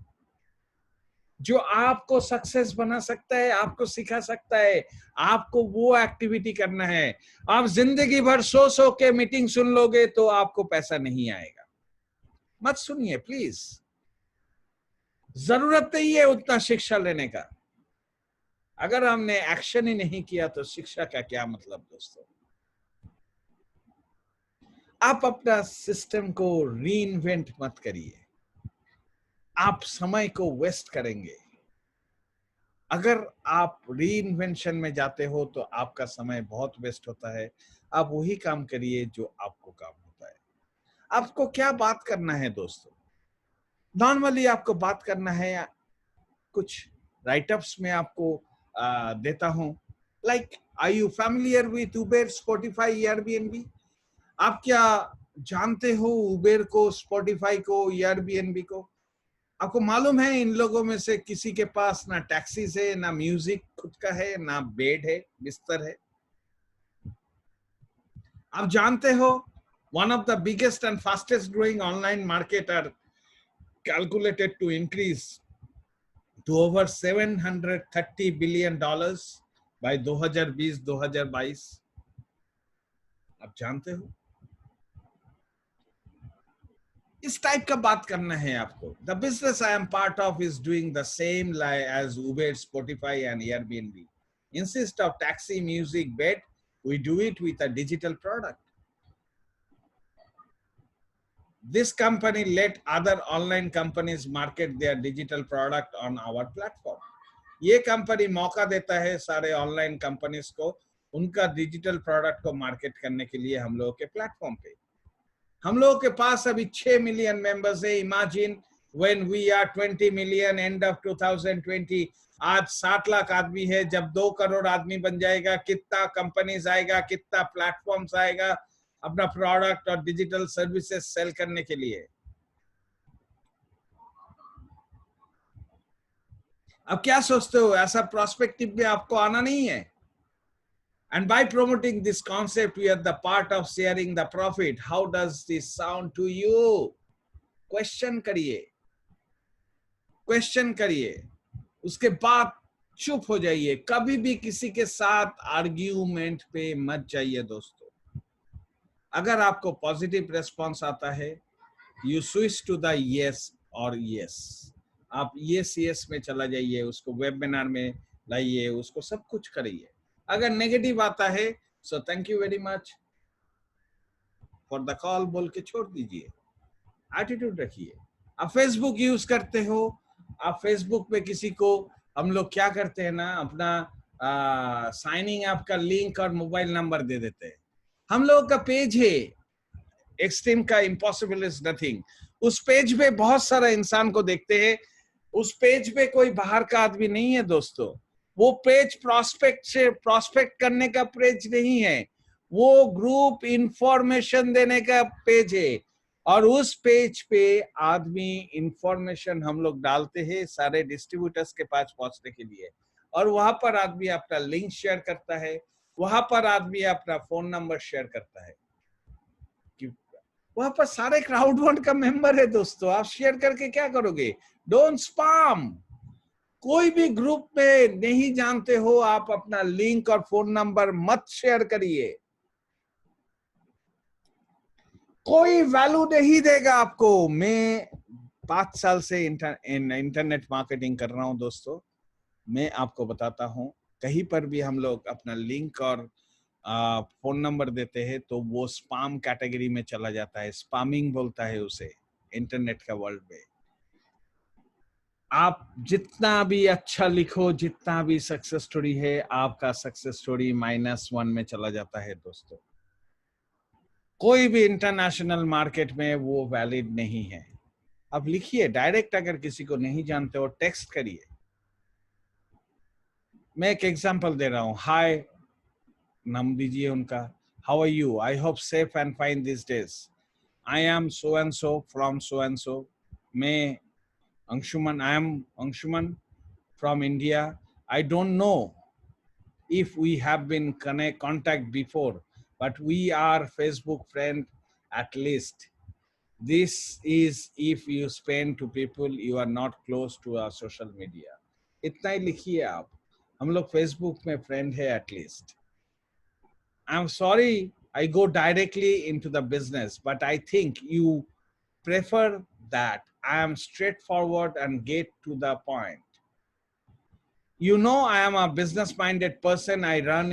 जो आपको सक्सेस बना सकता है, आपको सिखा सकता है। आपको वो एक्टिविटी करना है। आप जिंदगी भर सो के मीटिंग सुन लोगे तो आपको पैसा नहीं आएगा। मत सुनिए प्लीज, जरूरत नहीं है उतना शिक्षा लेने का। अगर हमने एक्शन ही नहीं किया तो शिक्षा का क्या मतलब दोस्तों। आप अपना सिस्टम को रीइन्वेंट मत करिए, आप समय को वेस्ट करेंगे। अगर आप रीइन्वेंशन में जाते हो तो आपका समय बहुत वेस्ट होता है। आप वही काम करिए जो आपको काम होता है। आपको क्या बात करना है दोस्तों? नॉर्मली आपको बात करना है, कुछ राइटअप्स में आपको देता हूं, like are you familiar with Uber, Spotify, Airbnb? आप क्या जानते हो उबेर को, स्पॉटिफाई को, एयरबीएनबी को? आपको मालूम है इन लोगों में से किसी के पास ना टैक्सीज है, ना म्यूजिक खुद का है, ना बेड है, बिस्तर है। आप जानते हो one of the biggest and fastest growing online market are calculated to increase to over $730 billion by 2020-2022। आप जानते हो? इस टाइप का बात करना है आपको। The business I am part of is doing the same as Uber, Spotify and Airbnb. Instead of taxi, music, bed, we do it with a digital product. This company let other online companies market their digital product on our platform. ये company मौका देता है सारे online companies को उनका digital product को market करने के लिए हम लोगों के प्लेटफॉर्म पे। हम लोगों के पास अभी 6 मिलियन मेंबर्स है। Imagine when we are 20 million end of 2020, आज 60 लाख आदमी है। जब 2 करोड़ आदमी बन जाएगा, कितना कंपनीज आएगा, कितना प्लेटफॉर्म्स आएगा अपना प्रोडक्ट और डिजिटल सर्विसेज सेल करने के लिए। अब क्या सोचते हो, ऐसा प्रोस्पेक्टिव में आपको आना नहीं है? And by promoting this concept, we are the part of sharing the profit. How does this sound to you? Question करिए, क्वेश्चन करिए, उसके बाद चुप हो जाइए। कभी भी किसी के साथ आर्ग्यूमेंट पे मत जाइए दोस्तों। अगर आपको पॉजिटिव रेस्पॉन्स आता है, you switch to the yes और यस। आप यस में चला जाइए, उसको वेबिनार में लाइए, उसको सब कुछ करिए। अगर नेगेटिव आता है सो thank you very much for the call बोल के छोड़ दीजिए, एटीट्यूड रखिए। आप फेसबुक यूज करते हो, आप फेसबुक पे किसी को, हम लोग क्या करते हैं ना, अपना साइनिंग ऐप का लिंक और मोबाइल नंबर दे देते हैं। हम लोगों का पेज है एक्सट्रीम का इम्पॉसिबल इज नथिंग। उस पेज पे बहुत सारा इंसान को देखते हैं। उस पेज पे कोई बाहर का आदमी नहीं है दोस्तों। वो पेज प्रोस्पेक्ट करने का पेज नहीं है, वो ग्रुप इंफॉर्मेशन देने का पेज है। और उस पेज पे आदमी इंफॉर्मेशन हम लोग डालते हैं सारे डिस्ट्रीब्यूटर्स के पास पहुंचने के लिए। और वहां पर आदमी अपना लिंक शेयर करता है, वहां पर आदमी अपना फोन नंबर शेयर करता है। वहां पर सारे क्राउड का मेंबर है दोस्तों। आप शेयर करके क्या करोगे? Don't spam. कोई भी ग्रुप में नहीं जानते हो, आप अपना लिंक और फोन नंबर मत शेयर करिए। कोई वैल्यू नहीं देगा आपको। मैं 5 साल से इंटरनेट मार्केटिंग कर रहा हूं दोस्तों। मैं आपको बताता हूं, कहीं पर भी हम लोग अपना लिंक और फोन नंबर देते हैं तो वो स्पैम कैटेगरी में चला जाता है। स्पैमिंग बोलता है उसे इंटरनेट का वर्ल्ड में। आप जितना भी अच्छा लिखो, जितना भी सक्सेस स्टोरी है, आपका सक्सेस स्टोरी -1 में चला जाता है दोस्तों। कोई भी इंटरनेशनल मार्केट में वो वैलिड नहीं है। अब लिखिए डायरेक्ट, अगर किसी को नहीं जानते हो टेक्स्ट करिए। मैं एक एग्जांपल दे रहा हूँ। हाय, नाम दीजिए उनका। How are you? I hope safe and fine this days. I am so and so from so and so. मैं Anshuman, I am Anshuman from India. I don't know if we have been contact before, but we are Facebook friend at least. This is if you spend to people you are not close to our social media. इतना ही लिखिए आप, हम लोग Facebook में friend है at least. I'm sorry I go directly into the business, but I think you prefer that I am straightforward and get to the point. You know, I am a business-minded person. I run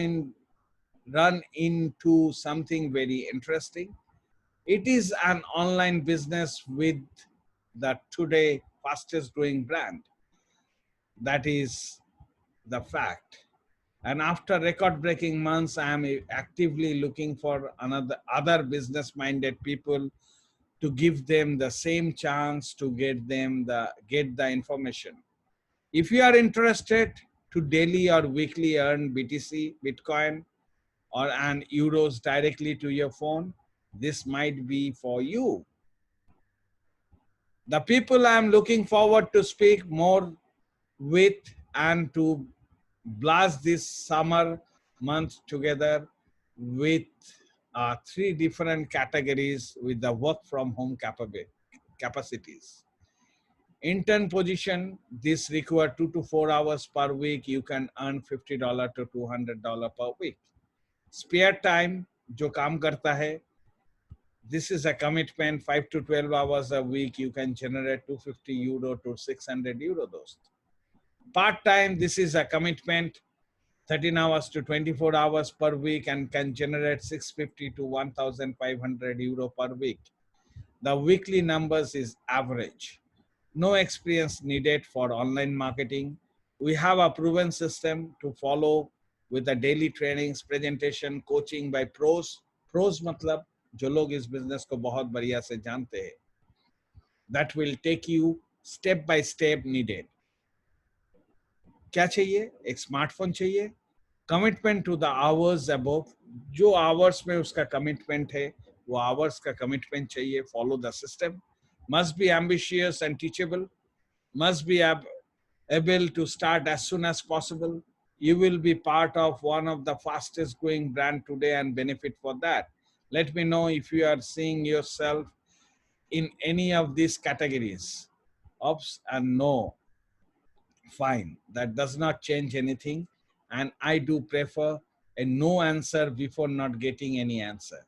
into something very interesting. It is an online business with the today fastest growing brand. That is the fact. And after record breaking months, I am actively looking for other business minded people to give them the same chance to get the information. If you are interested to daily or weekly earn BTC, Bitcoin, or an euros directly to your phone, this might be for you. The people I am looking forward to speak more with and to blast this summer month together with 3 different categories with the work from home capacities. Intern position, this require 2 to 4 hours per week. You can earn $50 to $200 per week. Spare time, जो काम करता है, this is a commitment, 5 to 12 hours a week. You can generate 250 euro to 600 euro. Dost. Part time, this is a commitment, 13 hours to 24 hours per week and can generate 650 to 1,500 euro per week. The weekly numbers is average. No experience needed for online marketing. We have a proven system to follow with the daily trainings, presentation, coaching by pros. Pros मतलब जो लोग इस business को बहुत बढ़िया से जानते हैं. That will take you step by step needed. क्या चाहिए? एक स्मार्टफोन चाहिए. Commitment to the hours above. जो hours में उसका commitment है, वो hours का commitment चाहिए. Follow the system. Must be ambitious and teachable. Must be able to start as soon as possible. You will be part of one of the fastest growing brand today and benefit for that. Let me know if you are seeing yourself in any of these categories. Ops and no. Fine. That does not change anything. And I do prefer a no answer before not getting any answer.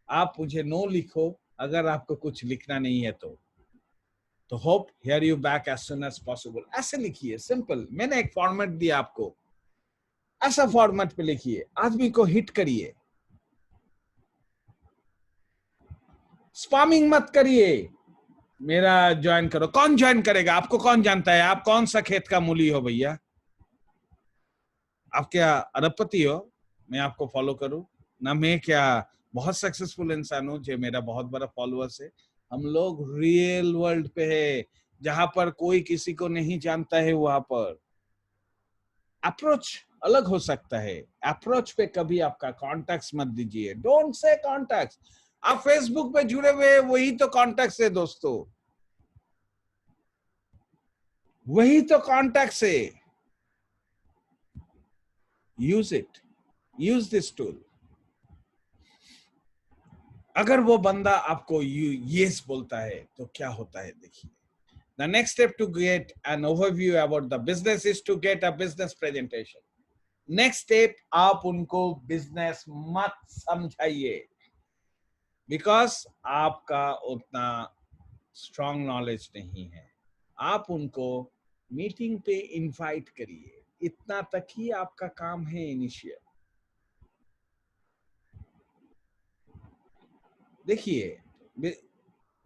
आप मुझे no लिखो अगर आपको कुछ लिखना नहीं है तो hope hear you back as soon as possible. ऐसे लिखिए, simple. मैंने एक फॉर्मेट दिया आपको, ऐसा फॉर्मेट पे लिखिए, आदमी को हिट करिए, स्पैमिंग मत करिए. मेरा ज्वाइन करो. कौन ज्वाइन करेगा? आपको कौन जानता है? आप कौन सा खेत का मूली हो भैया? आप क्या अरबपति हो? मैं आपको फॉलो करूं ना? मैं क्या बहुत सक्सेसफुल इंसान हूं जो मेरा बहुत बड़ा फॉलोअर्स है? हम लोग रियल वर्ल्ड पे है, जहां पर कोई किसी को नहीं जानता है. वहां पर अप्रोच अलग हो सकता है. अप्रोच पे कभी आपका कॉन्टैक्ट्स मत दीजिए. Don't say contacts. आप फेसबुक पे जुड़े हुए, वही तो कॉन्टैक्ट्स है दोस्तों, वही तो कॉन्टैक्ट्स है. Use it, use this tool. अगर वो बंदा आपको यस बोलता है तो क्या होता है देखिए. The next step to get an overview about the business is to get a business presentation. Next step, आप उनको business मत समझाइए, because आपका उतना strong knowledge नहीं है. आप उनको मीटिंग पे इनवाइट करिए. इतना तक ही आपका काम है इनिशियल. देखिए,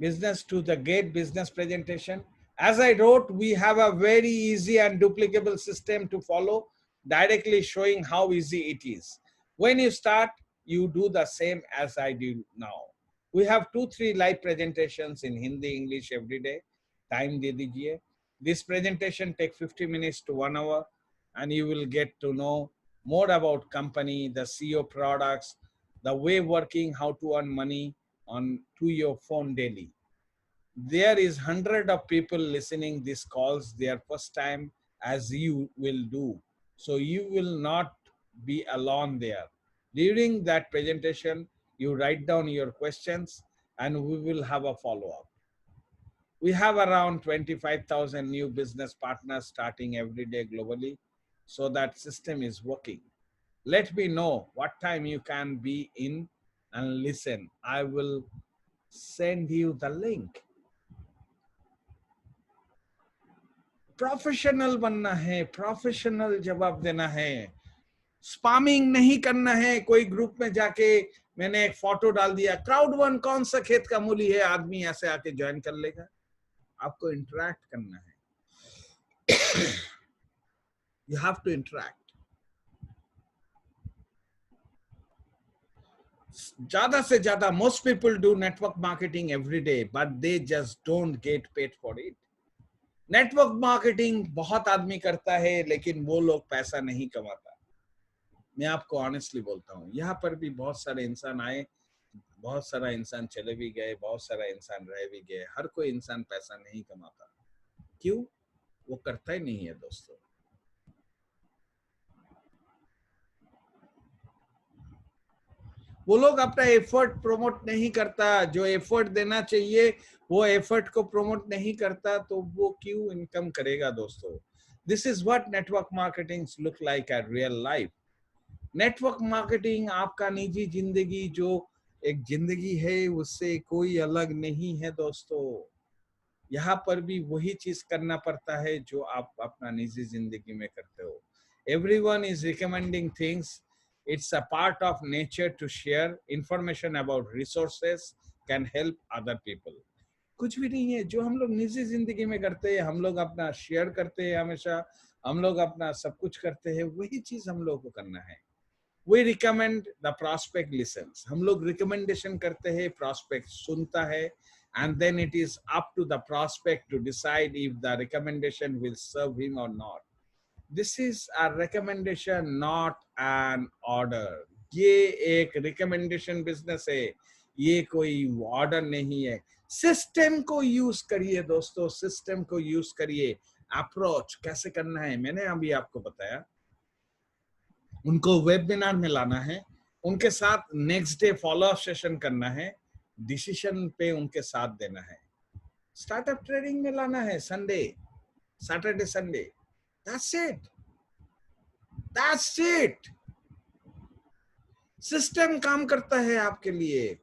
business to the get business presentation. As I wrote, we have a very easy and duplicable system to follow, directly showing how easy it is. When you start, you do the same as I do now. We have 2-3 live presentations in Hindi, English every day. Time de dijiye. This presentation takes 50 minutes to 1 hour, and you will get to know more about company, the CEO products, the way working, how to earn money to your phone daily. There is 100 of people listening these calls their first time, as you will do. So you will not be alone there. During that presentation, you write down your questions and we will have a follow-up. We have around 25,000 new business partners starting every day globally. So that system is working. Let me know what time you can be in and listen. I will send you the link. Professional बनना है, professional जवाब देना है. Spamming नहीं करना है। कोई group में जाके मैंने एक फोटो डाल दिया, क्राउड वन कौन सा खेत का मूली है, आदमी ऐसे आके ज्वाइन कर लेगा। आपको इंटरैक्ट करना है। You have to interact. ज्यादा से ज्यादा, most people do network marketing every day but they just don't get paid for it. Network marketing बहुत आदमी करता है लेकिन वो लोग पैसा नहीं कमाता। मैं आपको ऑनेस्टली बोलता हूँ, यहाँ पर भी बहुत सारे इंसान आए, बहुत सारा इंसान चले भी गए, बहुत सारा इंसान रह भी गए। हर कोई इंसान पैसा नहीं कमाता। क्यों? वो करता ही नहीं है दोस्तों। वो लोग अपना एफर्ट प्रमोट नहीं करता, जो एफर्ट देना चाहिए वो एफर्ट को प्रमोट नहीं करता, तो वो क्यों इनकम करेगा दोस्तों? This is what network marketing look like at real life. Network marketing आपका निजी जिंदगी जो एक जिंदगी है उससे कोई अलग नहीं है दोस्तों। यहाँ पर भी वही चीज करना पड़ता है जो आप अपना निजी जिंदगी में करते हो। Everyone is recommending things. It's a part of nature to share information about resources can help other people. कुछ भी नहीं है जो हम लोग निजी जिंदगी में करते हैं, हम लोग अपना शेयर करते हैं, हमेशा हम लोग अपना सब कुछ करते हैं, वही चीज हम लोग को करना है। We recommend, the prospect listens. हम लोग रिकमेंडेशन करते हैं, prospect सुनता है, and then it is up to the prospect to decide if the recommendation will serve him or not. This is a recommendation, not an order. ये एक recommendation business है, ये कोई order नहीं है। सिस्टम को यूज करिए दोस्तों, सिस्टम को यूज करिए। अप्रोच कैसे करना है मैंने अभी आपको बताया। उनको वेबिनार में लाना है, उनके साथ next day follow up session करना है, डिसीजन पे उनके साथ देना है, स्टार्टअप ट्रेडिंग में लाना है Sunday, Saturday Sunday. That's it, that's it. System काम करता है आपके लिए,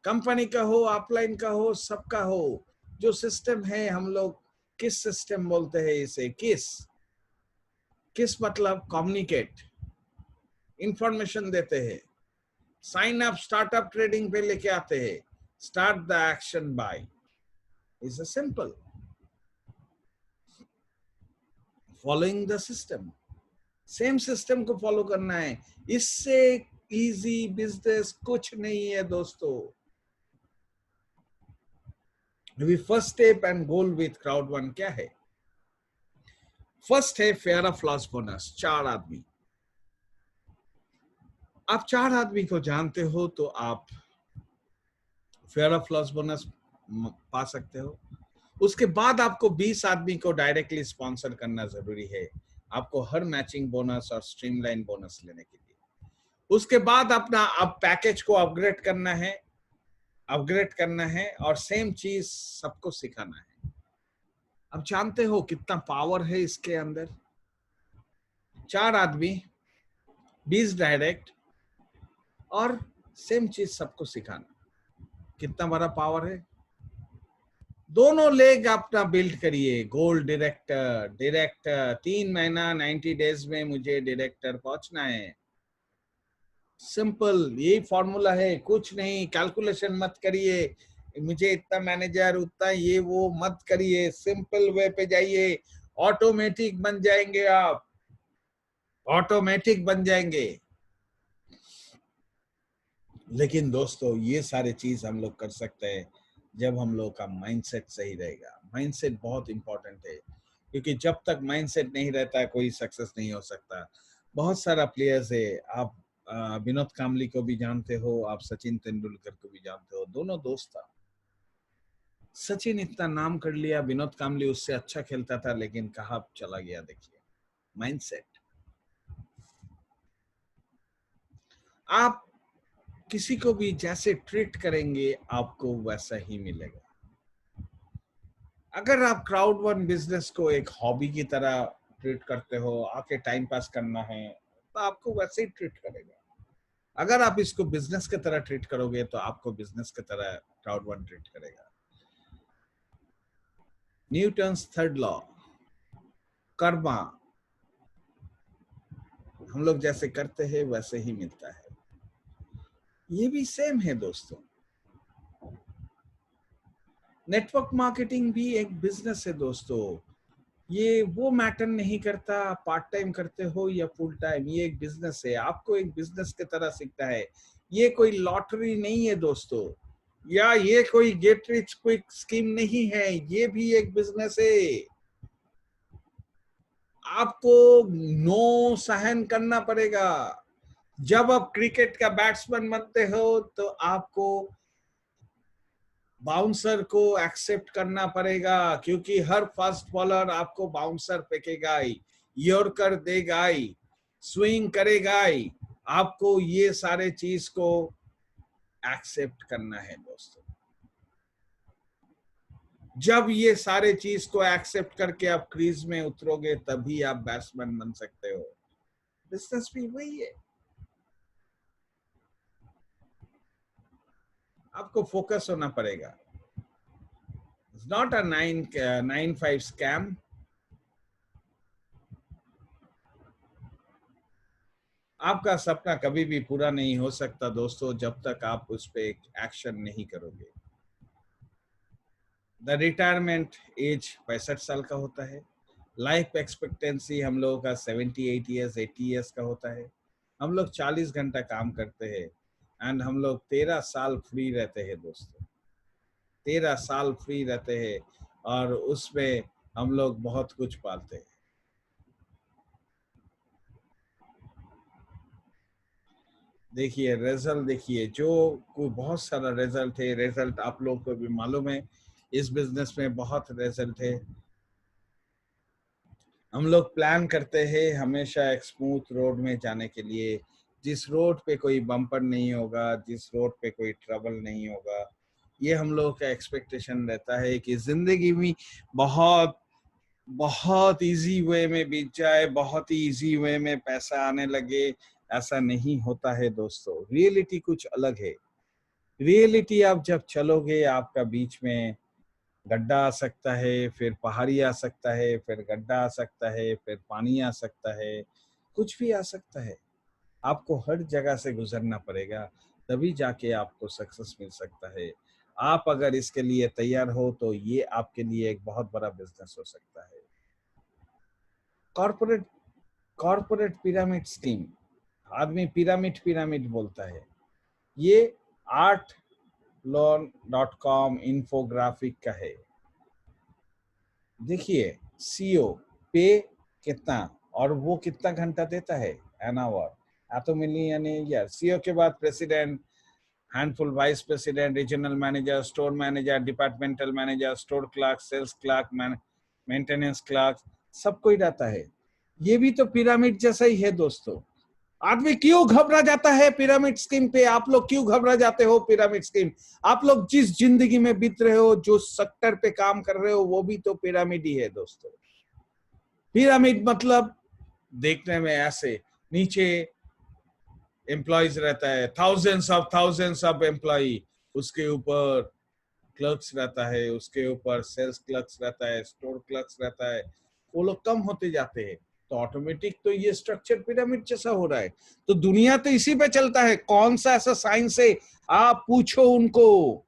कंपनी का हो, ऑफलाइन का हो, सबका हो। जो सिस्टम है, हम लोग किस सिस्टम बोलते हैं इसे? किस मतलब कम्युनिकेट, इंफॉर्मेशन देते हैं, साइन अप स्टार्टअप ट्रेडिंग पे लेके आते हैं, start the action by is a simple following the system. Same system को फॉलो करना है, इससे इजी बिजनेस कुछ नहीं है दोस्तों। अभी first step and goal with crowd one क्या है? फर्स्ट है फेयर ऑफ लॉस बोनस। 4 आदमी, आप 4 आदमी को जानते हो तो आप फेयर ऑफ लॉस बोनस पा सकते हो। उसके बाद आपको 20 आदमी को डायरेक्टली स्पॉन्सर करना जरूरी है, आपको हर मैचिंग बोनस और स्ट्रीमलाइन बोनस लेने के लिए। उसके बाद अपना अब पैकेज को अपग्रेड करना है और सेम चीज सबको सिखाना है। अब जानते हो कितना पावर है इसके अंदर। 4 आदमी, 20 डायरेक्ट और सेम चीज सबको सिखाना, कितना बड़ा पावर है। दोनों लेग अपना बिल्ड करिए। गोल्ड डायरेक्टर 3 महीना 90 डेज में मुझे डायरेक्टर पहुंचना है। सिंपल, यही फॉर्मूला है, कुछ नहीं। कैलकुलेशन मत करिए, मुझे इतना मैनेजर उतना ये वो मत करिए, सिंपल वे पे जाइए, ऑटोमेटिक बन जाएंगे आप, ऑटोमेटिक बन जाएंगे। लेकिन दोस्तों ये सारे चीज हम लोग कर सकते हैं जब हम लोग का माइंडसेट सही रहेगा। माइंडसेट बहुत इंपॉर्टेंट है, क्योंकि जब तक माइंडसेट नहीं रहता है कोई सक्सेस नहीं हो सकता। बहुत सारा प्लेयर्स है, आप विनोद कामली को भी जानते हो, आप सचिन तेंदुलकर को भी जानते हो, दोनों दोस्त था। सचिन इतना नाम कर लिया, विनोद कामली उससे अच्छा खेलता था, लेकिन कहाँ चला गया देखिए। माइंडसेट। आप किसी को भी जैसे ट्रीट करेंगे आपको वैसा ही मिलेगा। अगर आप क्राउड वन बिजनेस को एक हॉबी की तरह ट्रीट करते हो, आके टाइम पास करना है, तो आपको वैसे ही ट्रीट करेगा। अगर आप इसको बिजनेस की तरह ट्रीट करोगे तो आपको बिजनेस की तरह क्राउड वन ट्रीट करेगा। न्यूटन्स थर्ड लॉ, कर्मा, हम लोग जैसे करते हैं वैसे ही मिलता है। ये भी सेम है दोस्तों। नेटवर्क मार्केटिंग भी एक बिजनेस है दोस्तों। ये वो मैटर नहीं करता पार्ट टाइम करते हो या फुल टाइम, ये एक बिजनेस है, आपको एक बिजनेस की तरह सीखता है। ये कोई लॉटरी नहीं है दोस्तों, या ये कोई गेट रिच क्विक स्कीम नहीं है, ये भी एक बिजनेस है। आपको नो सहन करना पड़ेगा। जब आप क्रिकेट का बैट्समैन बनते हो तो आपको बाउंसर को एक्सेप्ट करना पड़ेगा, क्योंकि हर फास्ट बॉलर आपको बाउंसर फेंकेगा ही, यॉर्कर देगा ही, स्विंग करेगा ही। आपको ये सारे चीज को एक्सेप्ट करना है दोस्तों। जब ये सारे चीज को एक्सेप्ट करके आप क्रीज में उतरोगे तभी आप बैट्समैन बन सकते हो। बिजनेस भी वही है। आपको फोकस होना पड़ेगा। It's not a 9 to 5 scam. आपका सपना कभी भी पूरा नहीं हो सकता दोस्तों जब तक आप उस पर एक्शन नहीं करोगे। द रिटायरमेंट एज 65 साल का होता है। लाइफ एक्सपेक्टेंसी हम लोगों का 78 ईयर्स 80 ईयर्स का होता है। हम लोग 40 घंटा काम करते हैं एंड हम लोग 13 साल फ्री रहते हैं दोस्तों। 13 साल फ्री रहते हैं और उसमें हम लोग बहुत कुछ पालते हैं। देखिए रिजल्ट, देखिए जो कोई बहुत सारा रिजल्ट है। रिजल्ट आप लोगों को भी मालूम है, इस बिजनेस में बहुत रिजल्ट है। हम लोग प्लान करते हैं हमेशा एक स्मूथ रोड में जाने के लिए, जिस रोड पे कोई बम्पर नहीं होगा, जिस रोड पे कोई ट्रबल नहीं होगा। ये हम लोगों का एक्सपेक्टेशन रहता है कि जिंदगी में बहुत बहुत इजी वे में बीत जाए, बहुत ही इजी वे में पैसा आने लगे। ऐसा नहीं होता है दोस्तों। रियलिटी कुछ अलग है। रियलिटी आप जब चलोगे आपका बीच में गड्ढा आ सकता है, फिर पहाड़ी आ सकता है, फिर गड्ढा आ सकता है, फिर पानी आ सकता है, कुछ भी आ सकता है। आपको हर जगह से गुजरना पड़ेगा, तभी जाके आपको सक्सेस मिल सकता है। आप अगर इसके लिए तैयार हो तो ये आपके लिए एक बहुत बड़ा बिजनेस हो सकता है। कॉर्पोरेट कॉर्पोरेट पिरामिड स्कीम, आदमी पिरामिड पिरामिड बोलता है। ये artloan.com इंफोग्राफिक का है। देखिए सीईओ पे कितना और वो कितना घंटा देता है, एन आवर, तो मिलियन ईयर। सीईओ के बाद president, handful vice president, regional manager, store manager, departmental manager, store clerk, sales clerk, maintenance clerk, सब कोई रहता है। ये भी तो पिरामिड जैसा ही है दोस्तों। आदमी क्यों घबरा जाता है पिरामिड स्कीम पे? आप लोग क्यों घबरा जाते हो पिरामिड स्कीम? आप लोग जिस जिंदगी में बीत रहे हो, जो सेक्टर पे काम कर रहे हो, वो भी तो पिरामिड ही है दोस्तों। पिरामिड मतलब देखने में ऐसे, नीचे एम्प्लॉइज रहता है, थाउजेंड्स ऑफ एम्प्लॉय, उसके ऊपर क्लर्क्स रहता है, उसके ऊपर सेल्स क्लर्क्स रहता है, स्टोर क्लर्क्स रहता है। वो लोग कम होते जाते हैं, तो ऑटोमेटिक तो ये स्ट्रक्चर पिरामिड जैसा हो रहा है। तो दुनिया तो इसी पे चलता है। कौन सा ऐसा साइंस है? आप पूछो उनको।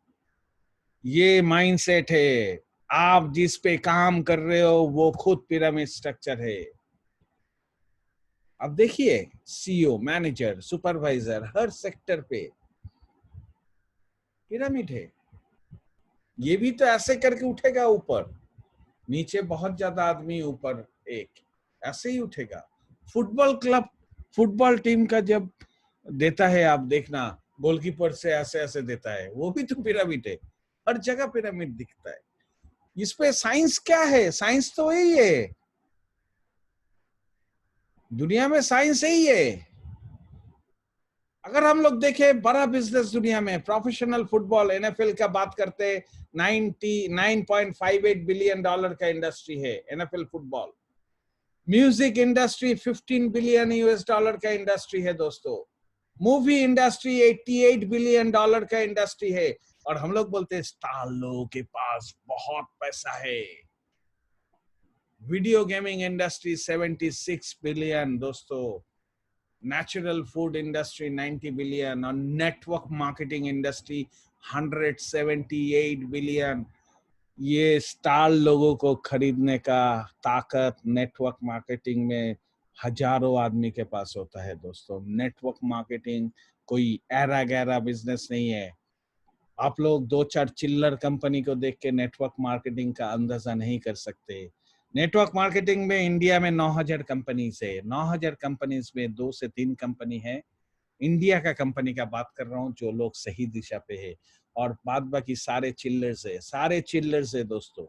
ये माइंडसेट है। आप जिस पे काम कर रहे हो वो खुद पिरामिड स्ट्रक्चर है। अब देखिए सीईओ, मैनेजर, सुपरवाइजर, हर सेक्टर पे पिरामिड है। ये भी तो ऐसे करके उठेगा ऊपर, नीचे बहुत ज्यादा आदमी, ऊपर एक, ऐसे ही उठेगा। फुटबॉल क्लब, फुटबॉल टीम का जब देता है, आप देखना गोलकीपर से ऐसे ऐसे देता है, वो भी तो पिरामिड है। हर जगह पिरामिड दिखता है। इस पे साइंस क्या है? साइंस तो यही है, दुनिया में साइंस यही है। अगर हम लोग देखें बड़ा बिजनेस दुनिया में, प्रोफेशनल फुटबॉल एनएफएल का बात करते हैं, 99.58 बिलियन डॉलर का इंडस्ट्री है NFL football. Music industry 15 billion US dollar का इंडस्ट्री है दोस्तों। मूवी इंडस्ट्री 88 बिलियन डॉलर का इंडस्ट्री है। और हम लोग बोलते हैं स्टार लोगों के पास बहुत पैसा है। वीडियो गेमिंग इंडस्ट्री 76 बिलियन दोस्तों। natural food industry 90 billion, और network marketing industry 178 billion. ये स्टार लोगों को खरीदने का ताकत नेटवर्क मार्केटिंग में हजारों आदमी के पास होता है दोस्तों। नेटवर्क मार्केटिंग कोई ऐरा गैरा बिजनेस नहीं है। आप लोग 2-4 चिल्लर कंपनी को देख के नेटवर्क मार्केटिंग का अंदाजा नहीं कर सकते। नेटवर्क मार्केटिंग में इंडिया में 9000 कंपनीज है। 9000 कंपनीज में 2 से 3 कंपनी है। इंडिया का कंपनी का बात कर रहा हूँ जो लोग सही दिशा पे है, और बाद बाकी सारे चिल्लर्स है, सारे चिल्लर्स है दोस्तों।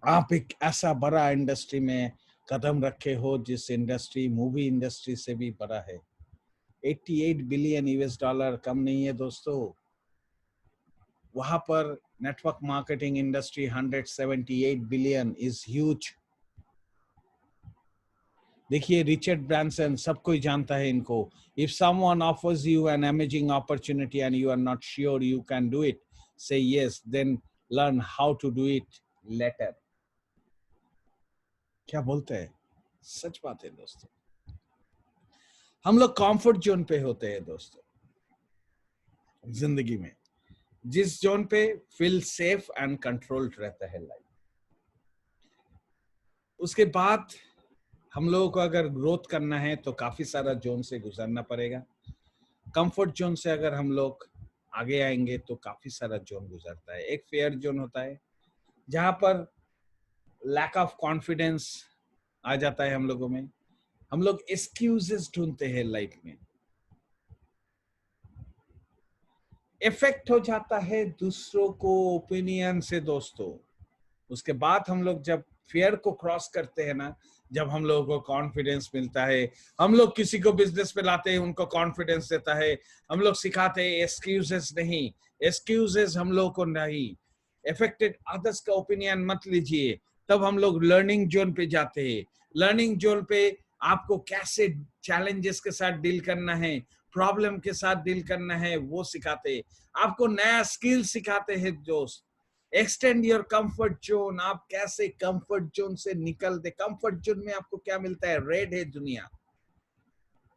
आप एक ऐसा बड़ा इंडस्ट्री में कदम रखे हो जिस इंडस्ट्री मूवी इंडस्ट्री से भी बड़ा है। 88 बिलियन यूएस डॉलर कम नहीं है दोस्तों। वहां पर network marketing industry 178 billion is huge. देखिए रिचर्ड ब्रांसन, सब कोई जानता है इनको। If someone offers you an amazing opportunity and you are not sure you can do it, say yes, then learn how to do it later. क्या बोलते हैं? सच बात है दोस्तों। हम लोग कंफर्ट जोन पे होते हैं दोस्तों जिंदगी में, जिस जोन पे फील सेफ एंड कंट्रोल्ड रहता है लाइफ। उसके बाद हम लोगों को अगर ग्रोथ करना है तो काफी सारा जोन से गुजरना पड़ेगा। कंफर्ट जोन से अगर हम लोग आगे आएंगे तो काफी सारा जोन गुजरता है। एक फेयर जोन होता है जहां पर लैक ऑफ कॉन्फिडेंस आ जाता है हम लोगों में। हम लोग एक्सक्यूजेस ढूंढते हैं लाइफ में। इफेक्ट हो जाता है दूसरों को ओपिनियन से दोस्तों। उसके बाद हम लोग जब फियर को क्रॉस करते हैं ना, जब हम लोगों को कॉन्फिडेंस मिलता है, हम लोग किसी को बिजनेस पे लाते हैं, उनको कॉन्फिडेंस देता है, हम लोग सिखाते हैं एक्सक्यूजेस नहीं, एक्सक्यूजेस हम लोग को नहीं, इफेक्टेड अदर्स का ओपिनियन मत लीजिए। तब हम लोग लर्निंग जोन पे जाते हैं। लर्निंग जोन पे आपको कैसे चैलेंजेस के साथ डील करना है, प्रॉब्लम के साथ डील करना है, वो सिखाते हैं। आपको नया स्किल सिखाते हैं दोस्त। Extend your comfort zone. आप कैसे कंफर्ट जोन से निकलते। कंफर्ट जोन में आपको क्या मिलता है? रेड है दुनिया।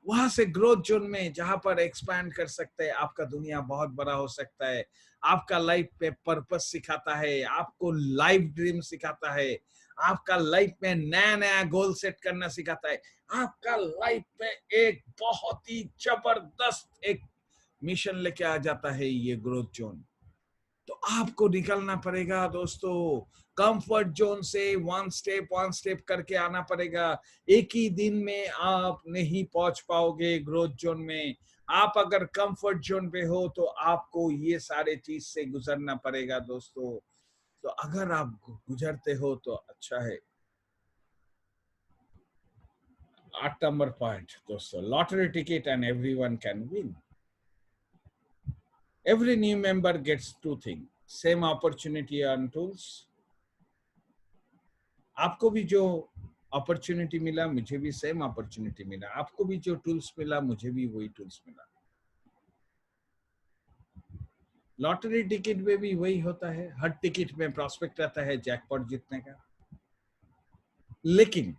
वहां से ग्रोथ जोन में जहां पर एक्सपैंड कर सकते हैं, आपका दुनिया बहुत बड़ा हो सकता है। आपका लाइफ पे पर्पस सिखाता है, आपको लाइफ ड्रीम सिखाता है, आपका लाइफ में नया नया गोल सेट करना सिखाता है, आपका लाइफ में एक बहुत ही जबरदस्त एक मिशन लेके आ जाता है ये ग्रोथ जोन। तो आपको निकलना पड़ेगा दोस्तों कंफर्ट जोन से, वन स्टेप करके आना पड़ेगा। एक ही दिन में आप नहीं पहुंच पाओगे ग्रोथ जोन में। आप अगर कंफर्ट जोन पे हो तो आपको ये सारे चीज से गुजरना पड़ेगा दोस्तों। तो अगर आप गुजरते हो तो अच्छा है। 8 नंबर पॉइंट दोस्तों, lottery ticket and everyone can win. Every new member gets 2 things, same opportunity and tools. आपको भी जो अपॉर्चुनिटी मिला, मुझे भी सेम अपॉर्चुनिटी मिला। आपको भी जो टूल्स मिला, मुझे भी वही टूल्स मिला। लॉटरी टिकट में भी वही होता है। हर टिकट में प्रॉस्पेक्ट रहता है जैकपॉट जीतने का, लेकिन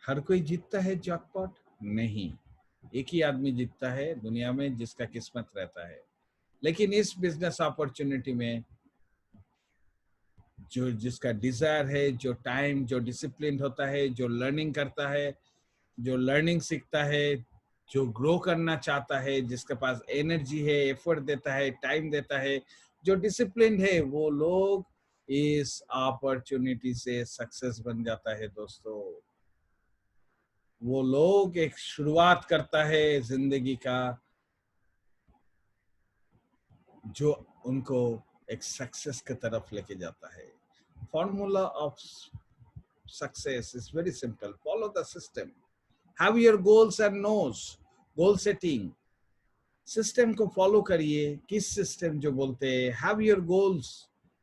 हर कोई जीतता है जैकपॉट नहीं। एक ही आदमी जीतता है दुनिया में जिसका किस्मत रहता है। लेकिन इस बिजनेस अपॉर्चुनिटी में जो जिसका डिजायर है, जो टाइम, जो डिसिप्लिन होता है, जो लर्निंग करता है, जो लर्निंग सीखता है, जो ग्रो करना चाहता है, जिसके पास एनर्जी है, एफर्ट देता है, टाइम देता है, जो डिसिप्लिन है, वो लोग इस अपॉर्चुनिटी से सक्सेस बन जाता है दोस्तों। वो लोग एक शुरुआत करता है जिंदगी का जो उनको एक सक्सेस की तरफ लेके जाता है। Formula of success is very simple, follow the system, have your goals and knows, goal setting system को फॉलो करिए। किस सिस्टम जो बोलते हैं, have your goals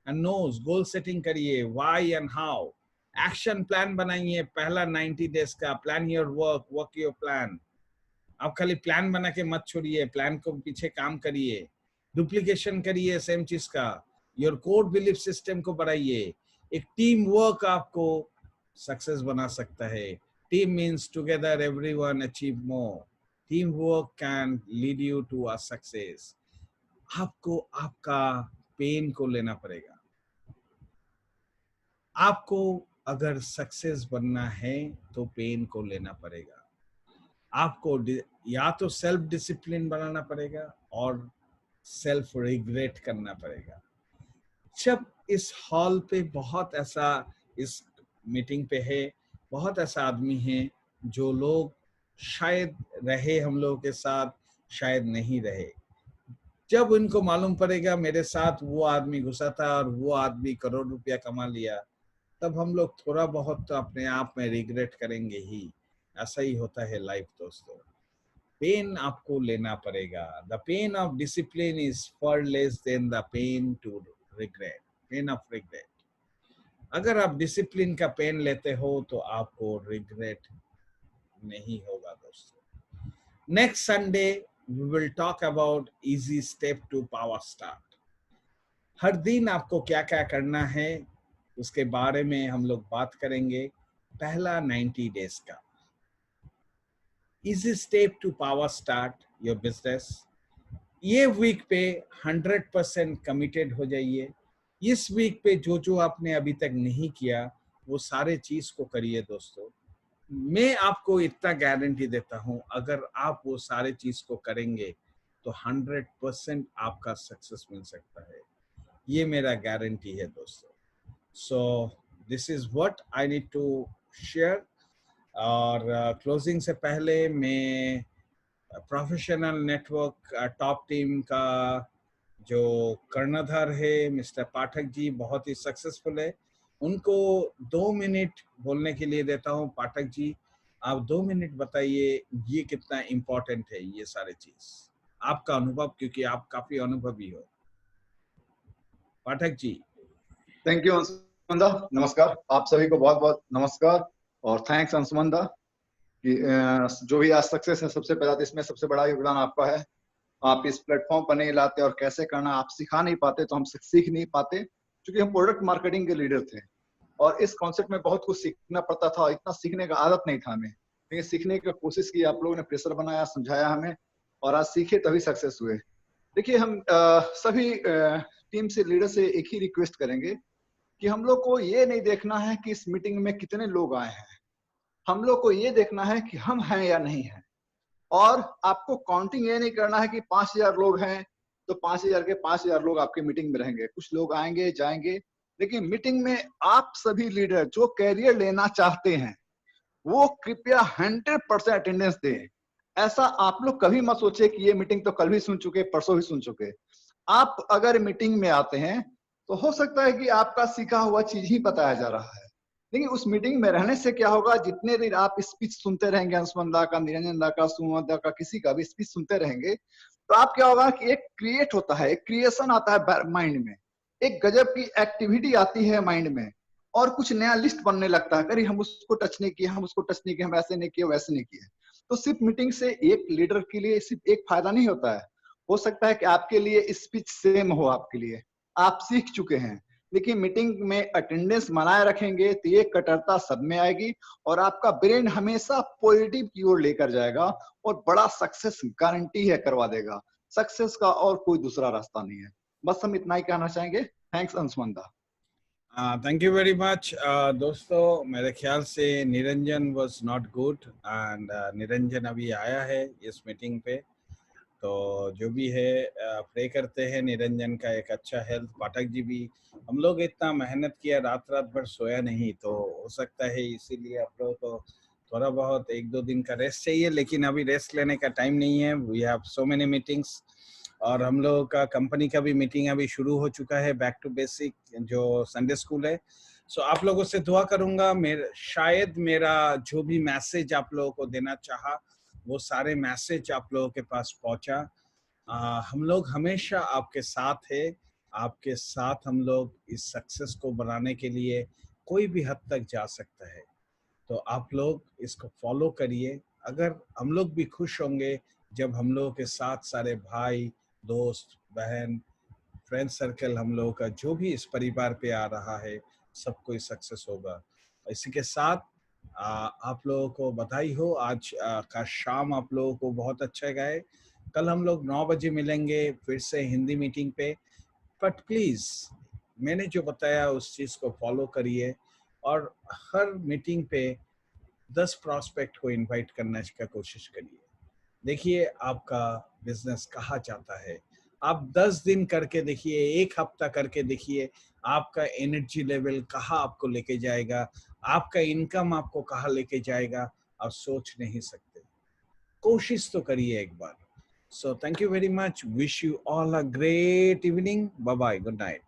and knows, goal setting करिए, why and how, action plan बनाइए। पहला 90 days का plan your work, work your plan. आप खाली प्लान बना के मत छोड़िए, प्लान को पीछे काम करिए, डुप्लीकेशन करिए सेम चीज का। योर कोर बिलीफ सिस्टम को बढ़ाइए। एक टीम वर्क आपको सक्सेस बना सकता है। Team means together everyone achieve more. Teamwork can lead you to a success. आपको आपका पेन को लेना पड़ेगा. आपको अगर सक्सेस बनना है तो पेन को लेना पड़ेगा. आपको या तो सेल्फ डिसिप्लिन बनाना पड़ेगा और सेल्फ रिग्रेट करना पड़ेगा. जब इस हॉल पे बहुत ऐसा, इस मीटिंग पे है, बहुत ऐसा आदमी है जो लोग शायद रहे हम लोगों के साथ, शायद नहीं रहे. जब इनको मालूम पड़ेगा मेरे साथ वो आदमी घुसा था और वो आदमी करोड़ रुपया कमा लिया, तब हम लोग थोड़ा बहुत तो अपने आप में रिग्रेट करेंगे ही. ऐसा ही होता है लाइफ दोस्तों. पेन आपको लेना पड़ेगा. The pain of discipline is far less than the pain to regret, pain of regret. अगर आप डिसिप्लिन का पेन लेते हो तो आपको रिग्रेट नहीं होगा दोस्तों. Next Sunday we will talk about easy step to power start. हर दिन आपको क्या क्या करना है उसके बारे में हम लोग बात करेंगे. पहला 90 डेज का easy step to power start your business. ये वीक पे 100% कमिटेड हो जाइए. इस वीक पे जो जो आपने अभी तक नहीं किया वो सारे चीज को करिए दोस्तों. मैं आपको इतना गारंटी देता हूं, अगर आप वो सारे चीज को करेंगे तो 100% आपका सक्सेस मिल सकता है. ये मेरा गारंटी है दोस्तों. So this is what I need to share. और क्लोजिंग से पहले मैं प्रोफेशनल नेटवर्क टॉप टीम का जो कर्णधार है मिस्टर पाठक जी, बहुत ही सक्सेसफुल है, उनको 2 मिनट बोलने के लिए देता हूं. पाठक जी, आप 2 मिनट बताइए ये कितना इम्पोर्टेंट है, ये सारे चीज, आपका अनुभव, क्योंकि आप काफी अनुभवी हो. पाठक जी. थैंक यू अंशुमन दा. नमस्कार आप सभी को, बहुत बहुत नमस्कार और थैंक्स अंशुमन दा कि जो भी आज सक्सेस है, सबसे पहला तो इसमें सबसे बड़ा योगदान आपका है. आप इस प्लेटफॉर्म पर नहीं लाते और कैसे करना आप सिखा नहीं पाते तो हम सीख नहीं पाते, क्योंकि हम प्रोडक्ट मार्केटिंग के लीडर थे और इस कॉन्सेप्ट में बहुत कुछ सीखना पड़ता था. इतना सीखने का आदत नहीं था हमें, लेकिन सीखने की कोशिश की, आप लोगों ने प्रेशर बनाया, समझाया हमें और आज सीखे तभी सक्सेस हुए. देखिए हम सभी टीम से, लीडर से एक ही रिक्वेस्ट करेंगे कि हम लोग को ये नहीं देखना है कि इस मीटिंग में कितने लोग आए हैं, हम लोग को ये देखना है कि हम हैं या नहीं हैं. और आपको काउंटिंग ये नहीं करना है कि 5000 लोग हैं तो 5000 के 5000 लोग आपके मीटिंग में रहेंगे. कुछ लोग आएंगे जाएंगे, लेकिन मीटिंग में आप सभी लीडर जो कैरियर लेना चाहते हैं वो कृपया 100% अटेंडेंस दें. ऐसा आप लोग कभी मत सोचे कि ये मीटिंग तो कल भी सुन चुके, परसों भी सुन चुके. आप अगर मीटिंग में आते हैं तो हो सकता है कि आपका सीखा हुआ चीज ही बताया जा रहा है, लेकिन उस मीटिंग में रहने से क्या होगा, जितने देर आप स्पीच सुनते रहेंगे, अंशुमन दा का, निरंजन दा का, सुमन दा का, किसी का भी स्पीच सुनते रहेंगे, तो आप क्या होगा कि एक क्रिएट होता है, एक क्रिएशन आता है माइंड में, एक गजब की एक्टिविटी आती है माइंड में और कुछ नया लिस्ट बनने लगता है. अरे हम उसको टच नहीं किए, हम उसको टच नहीं किए, हम ऐसे नहीं किए, वैसे नहीं किए. तो सिर्फ मीटिंग से एक लीडर के लिए सिर्फ एक फायदा नहीं होता है. हो सकता है कि आपके लिए स्पीच सेम हो, आपके लिए आप सीख चुके हैं, लेकिन मीटिंग में अटेंडेंस बनाए रखेंगे तो ये कट्टरता सब में आएगी और आपका ब्रेन हमेशा पॉजिटिव की ओर लेकर जाएगा और बड़ा सक्सेस गारंटी है, करवा देगा. सक्सेस का और कोई दूसरा रास्ता नहीं है. बस हम इतना ही कहना चाहेंगे. थैंक्स अंशुमन दा. Thank you very much. दोस्तों मेरे ख्याल से Niranjan was not good and Niranjan अभी आया है इस मीटिंग पे, तो जो भी है प्रे करते हैं निरंजन का एक अच्छा हेल्थ. पाठक जी भी, हम लोग इतना मेहनत किया, रात रात भर सोया नहीं, तो हो सकता है इसीलिए आप लोग को थोड़ा बहुत 1-2 दिन का रेस्ट चाहिए, लेकिन अभी रेस्ट लेने का टाइम नहीं है. We have so many meetings और हम लोगों का कंपनी का भी मीटिंग अभी शुरू हो चुका है, बैक टू बेसिक जो संडे स्कूल है. सो आप लोगों से दुआ करूंगा, शायद मेरा जो भी मैसेज आप लोगों को देना चाहा वो सारे मैसेज आप लोगों के पास पहुंचा. हम लोग हमेशा आपके साथ है, आपके साथ हम लोग इस सक्सेस को बनाने के लिए कोई भी हद तक जा सकता है. तो आप लोग इसको फॉलो करिए. अगर हम लोग भी खुश होंगे जब हम लोगों के साथ सारे भाई, दोस्त, बहन, फ्रेंड सर्कल, हम लोगों का जो भी इस परिवार पे आ रहा है, सब कोई सक्सेस होगा. इसी के साथ आप लोगों को बधाई हो, आज का शाम आप लोगों को बहुत अच्छा गए। कल हम लोग 9 बजे मिलेंगे फिर से हिंदी मीटिंग पे। बट प्लीज मैंने जो बताया उस चीज को फॉलो करिए और हर मीटिंग पे 10 प्रॉस्पेक्ट को इनवाइट करने का कोशिश करिए। देखिए आपका बिजनेस कहाँ जाता है। आप 10 दिन करके देखिए, एक हफ्ता करके देखिए, आपका एनर्जी लेवल कहाँ आपको लेके जाएगा, आपका इनकम आपको कहाँ लेके जाएगा, आप सोच नहीं सकते। कोशिश तो करिए एक बार। So thank you very much, wish you all a great evening, bye bye, good night.